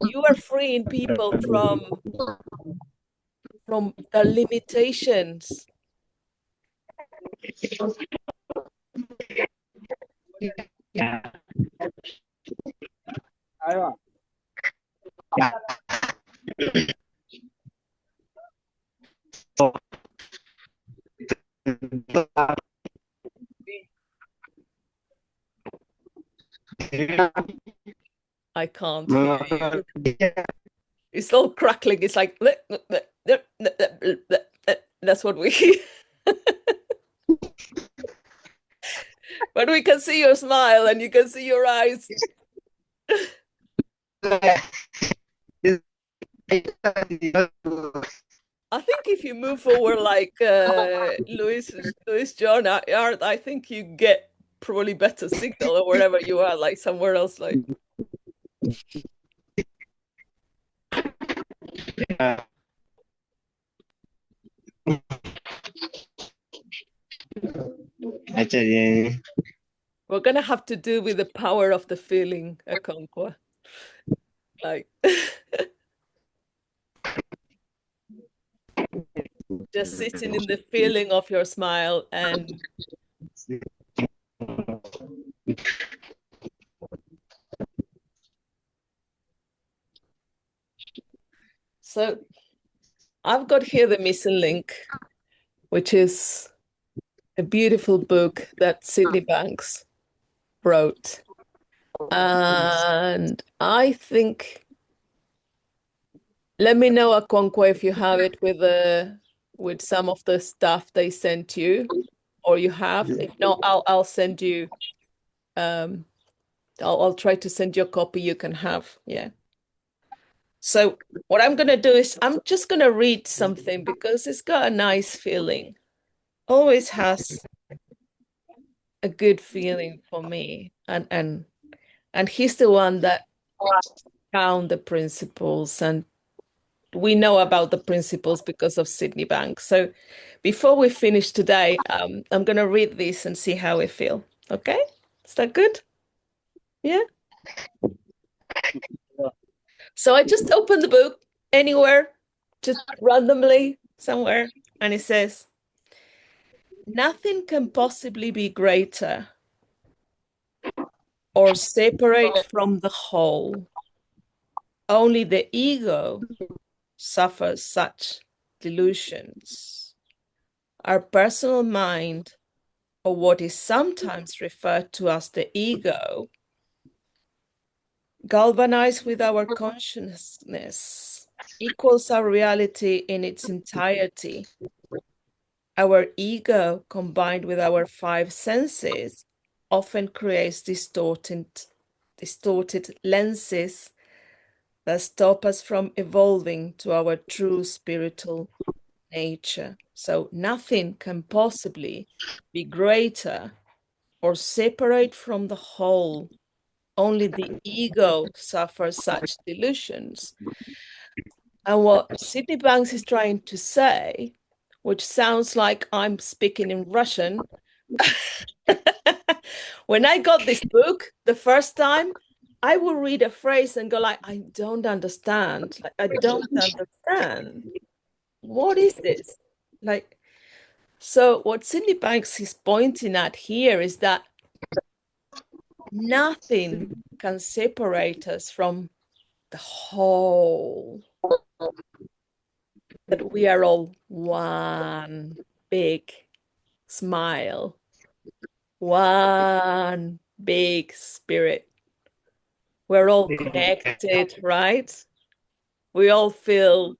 You are freeing people from the limitations. Yeah. Yeah. So, I can't hear you. It's all crackling. It's like that's what we hear. But we can see your smile and you can see your eyes. I think if you move forward like Louis John, I think you get probably better signal or wherever you are, like somewhere else, like. Actually, We're gonna have to do with the power of the feeling, Okonkwo. Like just sitting in the feeling of your smile and so I've got here the missing link, which is a beautiful book that Sydney Banks wrote. And I think, let me know, Akonkwa, if you have it with some of the stuff they sent you, or you have. If not, I'll send you. I'll try to send you a copy you can have. Yeah. So what I'm gonna do is I'm just gonna read something because it's got a nice feeling. Always has a good feeling for me. And he's the one that found the principles, and we know about the principles because of Sydney Bank. So before we finish today, I'm gonna read this and see how we feel. Okay? Is that good? Yeah. So I just opened the book anywhere, just randomly somewhere, and it says, nothing can possibly be greater or separate from the whole. Only the ego suffers such delusions. Our personal mind, or what is sometimes referred to as the ego, galvanized with our consciousness, equals our reality in its entirety. Our ego, combined with our five senses, often creates distorted lenses that stop us from evolving to our true spiritual nature. So nothing can possibly be greater or separate from the whole. Only the ego suffers such delusions. And what Sydney Banks is trying to say, which sounds like I'm speaking in Russian, when I got this book the first time, I would read a phrase and go like, I don't understand. Like, I don't understand. What is this? Like, so what Sydney Banks is pointing at here is that nothing can separate us from the whole, that we are all one big smile, one big spirit. We're all connected, right? We all feel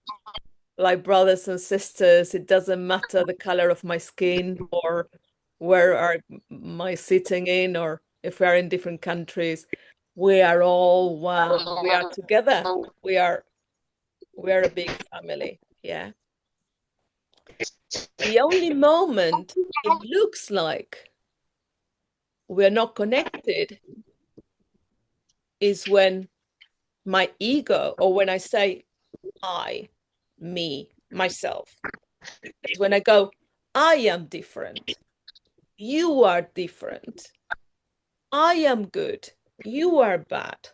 like brothers and sisters. It doesn't matter the color of my skin or where are my sitting in, or if we are in different countries. We are all one. We are together. We are a big family. Yeah. The only moment it looks like we're not connected is when my ego, or when I say I, me, myself. It's when I go, I am different. You are different. I am good. You are bad.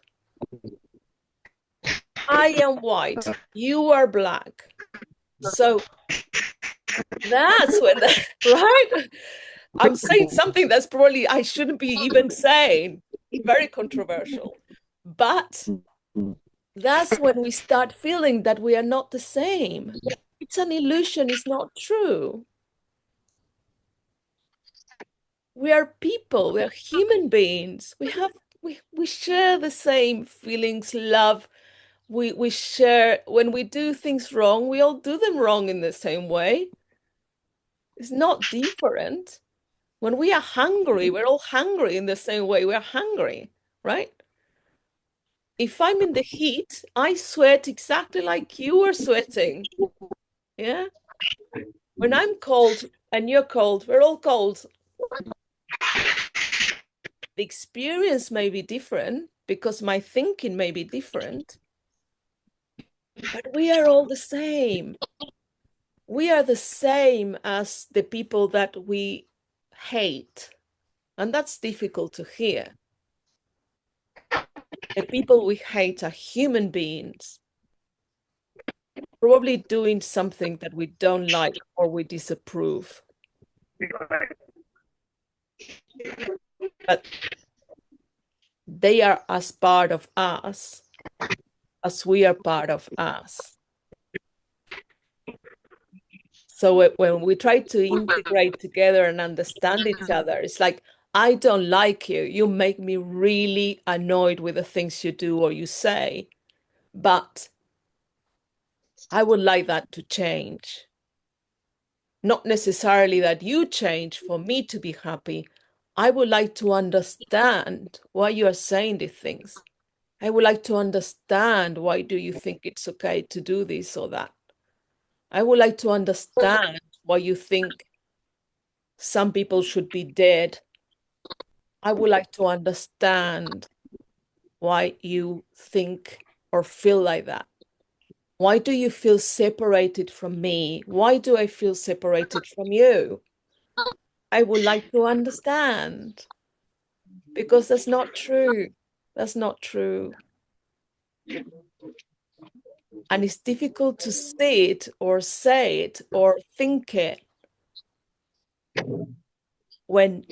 I am white. You are black. So that's when right? I'm saying something that's probably I shouldn't be even saying. Very controversial. But that's when we start feeling that we are not the same. It's an illusion, it's not true. We are people, we are human beings. We share the same feelings, love. We share, when we do things wrong, we all do them wrong in the same way. It's not different. When we are hungry, we're all hungry in the same way we're hungry, right? If I'm in the heat, I sweat exactly like you are sweating. Yeah. When I'm cold and you're cold, we're all cold. The experience may be different because my thinking may be different, but we are all the same. We are the same as the people that we hate. And that's difficult to hear. The people we hate are human beings, probably doing something that we don't like or we disapprove. But they are as part of us as we are part of us. So when we try to integrate together and understand each other, it's like I don't like you. You make me really annoyed with the things you do or you say, but I would like that to change. Not necessarily that you change for me to be happy. I would like to understand why you are saying these things. I would like to understand why do you think it's okay to do this or that. I would like to understand why you think some people should be dead. I would like to understand why you think or feel like that. Why do you feel separated from me? Why do I feel separated from you? I would like to understand because that's not true. That's not true. And it's difficult to see it or say it or think it when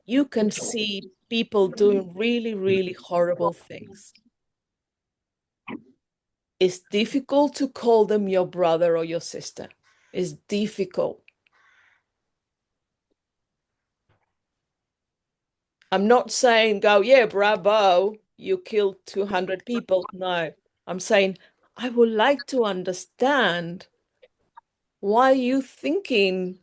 you can see people doing really, really horrible things. It's difficult to call them your brother or your sister. It's difficult. I'm not saying go, yeah, bravo, you killed 200 people. No, I'm saying I would like to understand why you thinking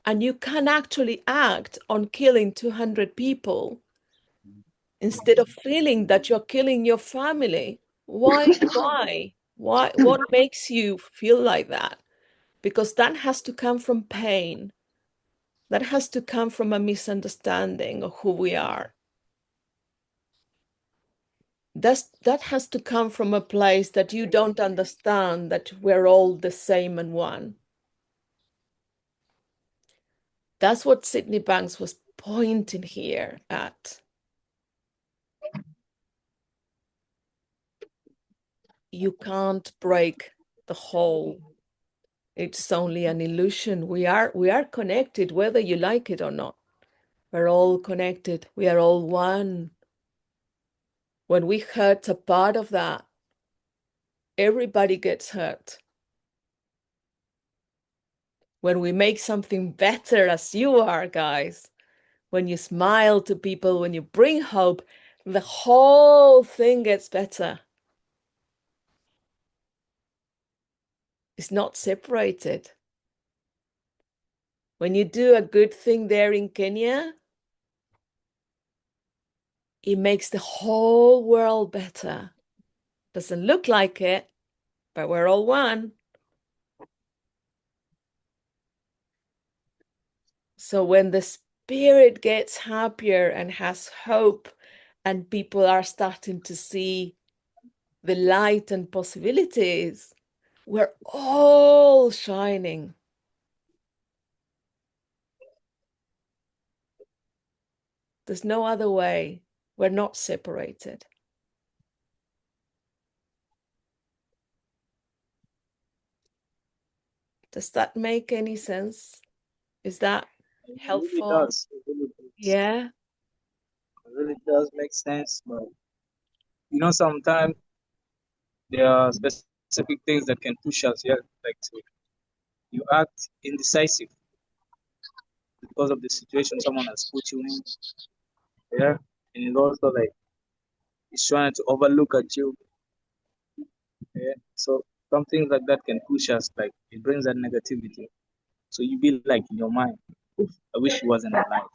and you can actually act on killing 200 people instead of feeling that you're killing your family. Why? What makes you feel like that? Because that has to come from pain. That has to come from a misunderstanding of who we are. That has to come from a place that you don't understand that we're all the same and one. That's what Sydney Banks was pointing here at. You can't break the whole. It's only an illusion. We are connected, whether you like it or not. We're all connected. We are all one. When we hurt a part of that, everybody gets hurt. When we make something better, as you are, guys, when you smile to people, when you bring hope, the whole thing gets better. It's not separated. When you do a good thing there in Kenya, it makes the whole world better. Doesn't look like it, but we're all one. So when the spirit gets happier and has hope, and people are starting to see the light and possibilities, we're all shining. There's no other way. We're not separated. Does that make any sense? Is that helpful? It really does. It really does. Yeah. It really does make sense. But sometimes there are specific things that can push us, yeah, like you act indecisive because of the situation someone has put you in. Yeah. And it's also like it's trying to overlook at you. Yeah. So some things like that can push us, like it brings that negativity. So you be like in your mind, "Oof, I wish he wasn't alive.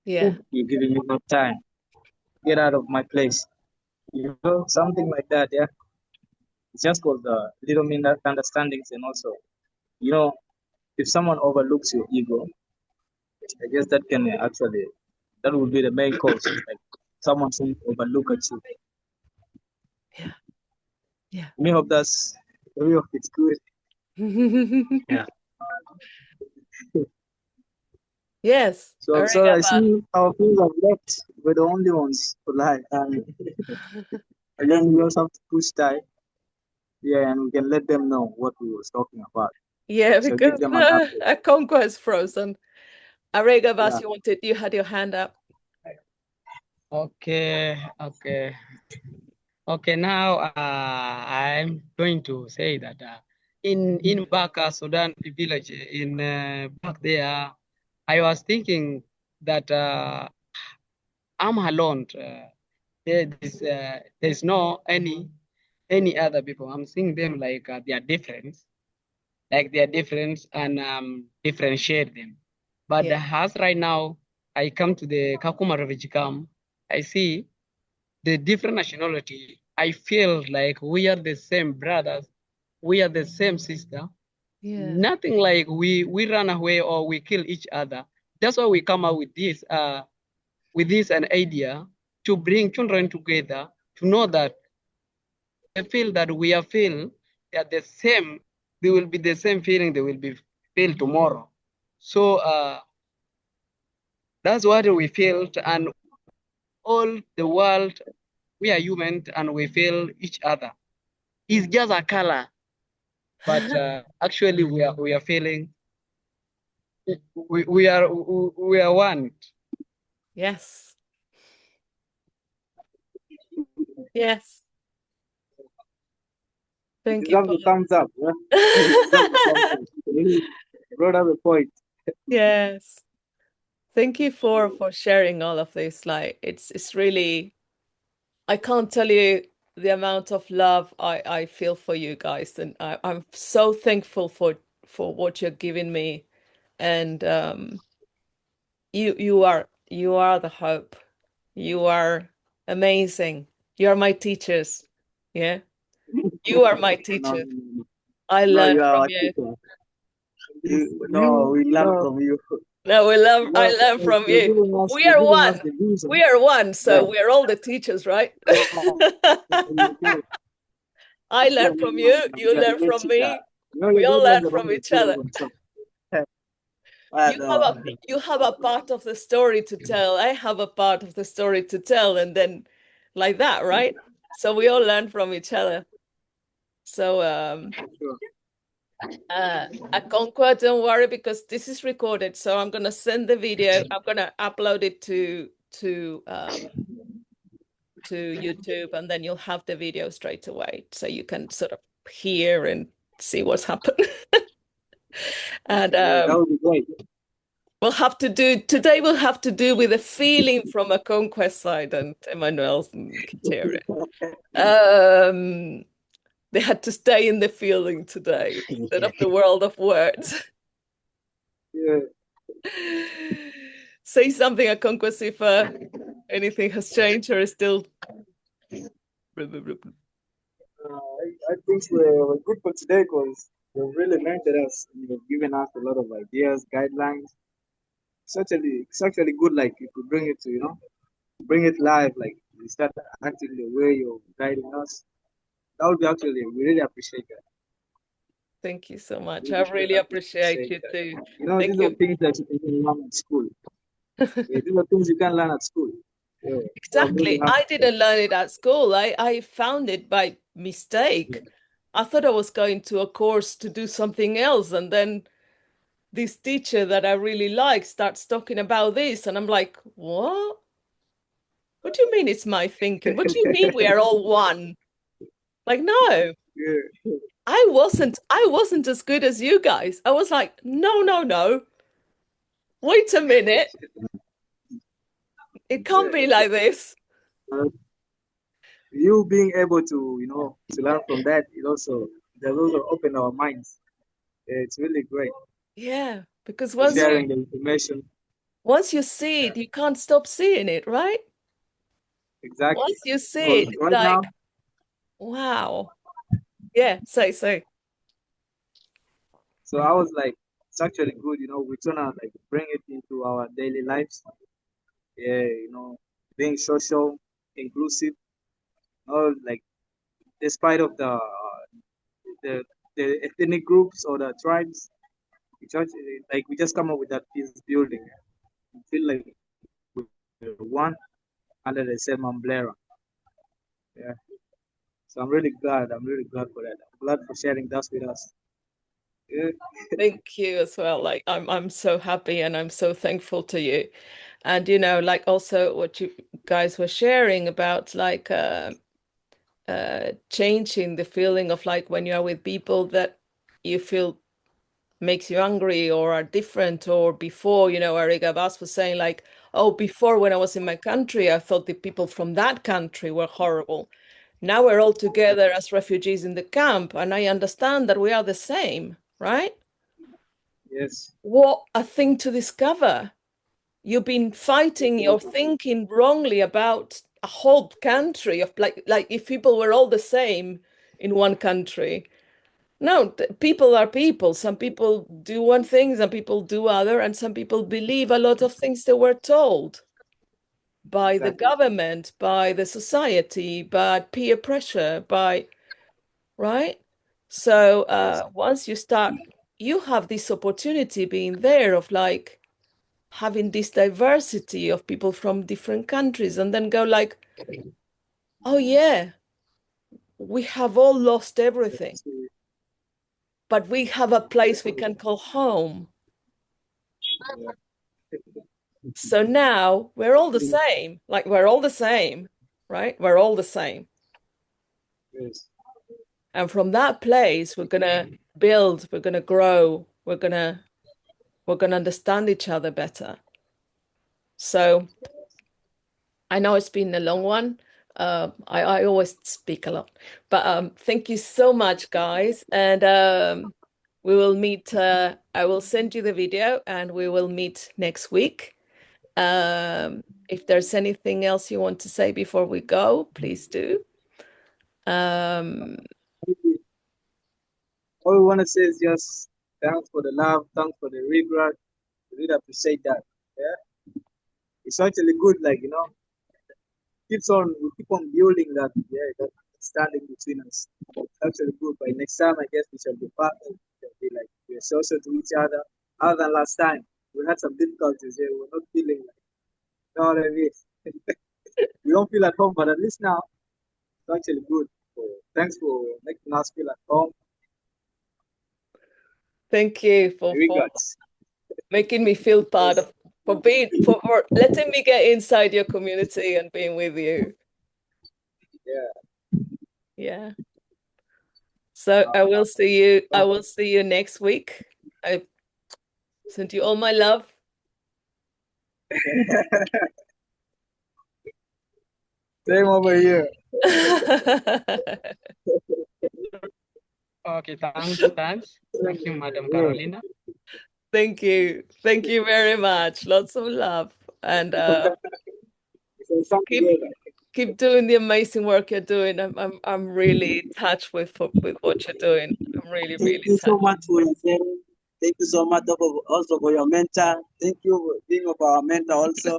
Yeah. Oof, you're giving me no time. Get out of my place." Something like that, yeah. It's just called the little misunderstandings, and also, you know, if someone overlooks your ego, I guess that can actually, that would be the main cause. Like someone saying overlook at you. Yeah. Yeah. Me hope that's, we hope it's good. Yeah. Yes. So I see our people have left. We're the only ones who lie. And then we also have to push tie. Yeah, and we can let them know what we was talking about. Yeah, So give because them an update. a Congo is frozen. Arega Vas, Yeah. you had your hand up. Okay. Now I'm going to say that in back Sudan village in back there, I was thinking that I'm alone. There's no any other people. I'm seeing them like they are different, and differentiate them. But Yeah. as right now, I come to the Kakuma refugee camp, I see the different nationality. I feel like we are the same brothers, we are the same sister. Yeah. Nothing like we run away or we kill each other. That's why we come up with this an idea to bring children together to know that they feel that we are feel they are the same. They will be the same feeling. They will be feel tomorrow. So that's what we feel, and all the world, we are human and we feel each other. It's just a color, but actually we are feeling we are one. Yes. Yes. You Thank you deserve for the thumbs up. Yeah? You deserve the thumbs up. You brought up a point. Yes. Thank you for sharing all of this. Like it's really, I can't tell you the amount of love I feel for you guys, and I'm so thankful for what you're giving me. And you are the hope. You are amazing. You are my teachers. Yeah. You are my No, teachers. no, no. I No, learn you are from our you. teacher. No, we learn from you. No, I No, learn from you're you. giving us, We you're are giving us one. the vision. We are one, Yeah. so we're all the teachers, right? No, no, I no, learn no, from no. you, you You are the learn best from teacher. me. No, We you all don't learn learn from from the each two of other. themselves. You have No. a part of the story to tell. I have a part of the story to tell, and then like that, right? So we all learn from each other. So Sure. Akonkwa, don't worry because this is recorded. So I'm gonna send the video. I'm gonna upload it to YouTube, and then you'll have the video straight away, so you can sort of hear and see what's happened. And Yeah, that would be great. we'll have to do today. We'll have to do with a feeling from a conquest side and Emmanuel's and Kateria. Um, they had to stay in the feeling today instead of the world of words. Yeah. Say something, a conquest, if anything has changed or is still. I think we're good for today because you've really mentored us. You've given us a lot of ideas, guidelines. It's actually good. Like if we bring it to bring it live, like we start acting the way you're guiding us. That would be actually we really appreciate that. Thank you so much. We I really appreciate appreciate you that. too. These Thank are you. things that you can learn at school. Yeah, these are things you can learn at school. Yeah. So I'm really Exactly. happy. I didn't learn it at school. I found it by mistake. I thought I was going to a course to do something else, and then this teacher that I really like starts talking about this, and I'm like, what? What do you mean it's my thinking? What do you mean we are all one? Like, no, Yeah. I wasn't as good as you guys. I was like, no, no, no. Wait a minute. It can't be like this. Uh, you being able to learn from that, it has also opened our minds. Yeah, it's really great Yeah, because for sharing the information. once you see it, you can't stop seeing it, right? Exactly. Once you see Because it, it's right now, like, wow. Yeah, say. so I was like, it's actually good, we're gonna like bring it into our daily lives. Yeah, being social, inclusive, like despite of the the ethnic groups or the tribes, it's actually like we just come up with that peace building. We feel like we're one under the same umbrella. Yeah. So I'm really glad. I'm really glad for that. I'm glad for sharing that with us. Yeah. Thank you as well. Like I'm so happy and I'm so thankful to you. And like also what you guys were sharing about like changing the feeling of like when you are with people that you feel makes you angry or are different, or before, Ariga Abbas was saying like, oh, before when I was in my country, I thought the people from that country were horrible. Now we're all together as refugees in the camp, and I understand that we are the same, right? Yes. What a thing to discover. You've been fighting or thinking wrongly about a whole country of like if people were all the same in one country. No, people are people. Some people do one thing, some people do other, and some people believe a lot of things they were told by the Exactly. government, by the society, by peer pressure, right? So Yes. once you start, you have this opportunity being there of like having this diversity of people from different countries, and then go like, oh yeah, we have all lost everything, but we have a place we can call home. So now we're all the same, like we're all the same, right? We're all the same. Yes. And from that place, we're gonna build, we're gonna grow, we're gonna understand each other better. So I know it's been a long one. I always speak a lot, but thank you so much, guys. And we will meet. I will send you the video, and we will meet next week. If there's anything else you want to say before we go, please do. Um, All we want to say is just thanks for the love, thanks for the regret. We really appreciate that. Yeah, it's actually good. Like keeps on we keep on building that. Yeah, that understanding between us. It's actually good. But next time, I guess we shall be partners. We shall be like we're social to each other. Other than last time, we had some difficulties here. We're not feeling like you know what I mean. We don't feel at home, but at least now it's actually good. So thanks for making us feel at home. thank you for Regards. making me feel part Yes. of, for letting me get inside your community and being with you. Yeah. Yeah. So I will see you. I will see you next week. I send you all my love. Same over here. Okay, thanks. Thank you, Madam Carolina. Thank you. Thank you very much. Lots of love. And So keep keep doing the amazing work you're doing. I'm really touched with what you're doing. I'm really, Thank really you so touched. much for your sharing. Thank you so much also for your mentor. Thank you for being of our mentor also.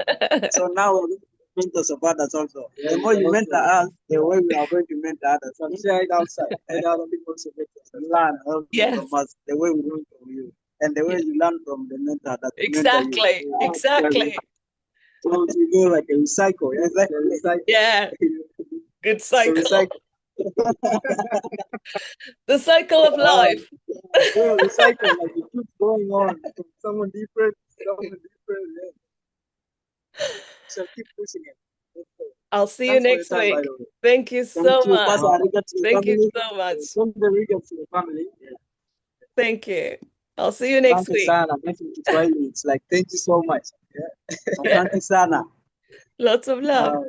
So now we're going to be mentors of others also. yeah, The you more can you also mentor us, the way we are going to mentor others. inside, outside. And other people also get Learn also Yes. from us, the way we learn from you. And the way Yeah. you learn from the mentor that mentor you. Exactly. Exactly. so we go like a recycle. Yeah, like a recycle. Yeah. Good So cycle. recycle. The cycle of life. Yeah, recycle. Like it keeps going on. Someone different, someone different. Yeah. So keep pushing it. I'll see you Thanks for your next time, by week. the way. Thank you Thank so you. much. Pass our regards to the Thank you family. so much. Send the regards to the family. Yeah. Thank you. I'll see you next Asante week. sana. Mention Kiswahili. It's like thank you so much. Yeah. Asante sana. Lots of love.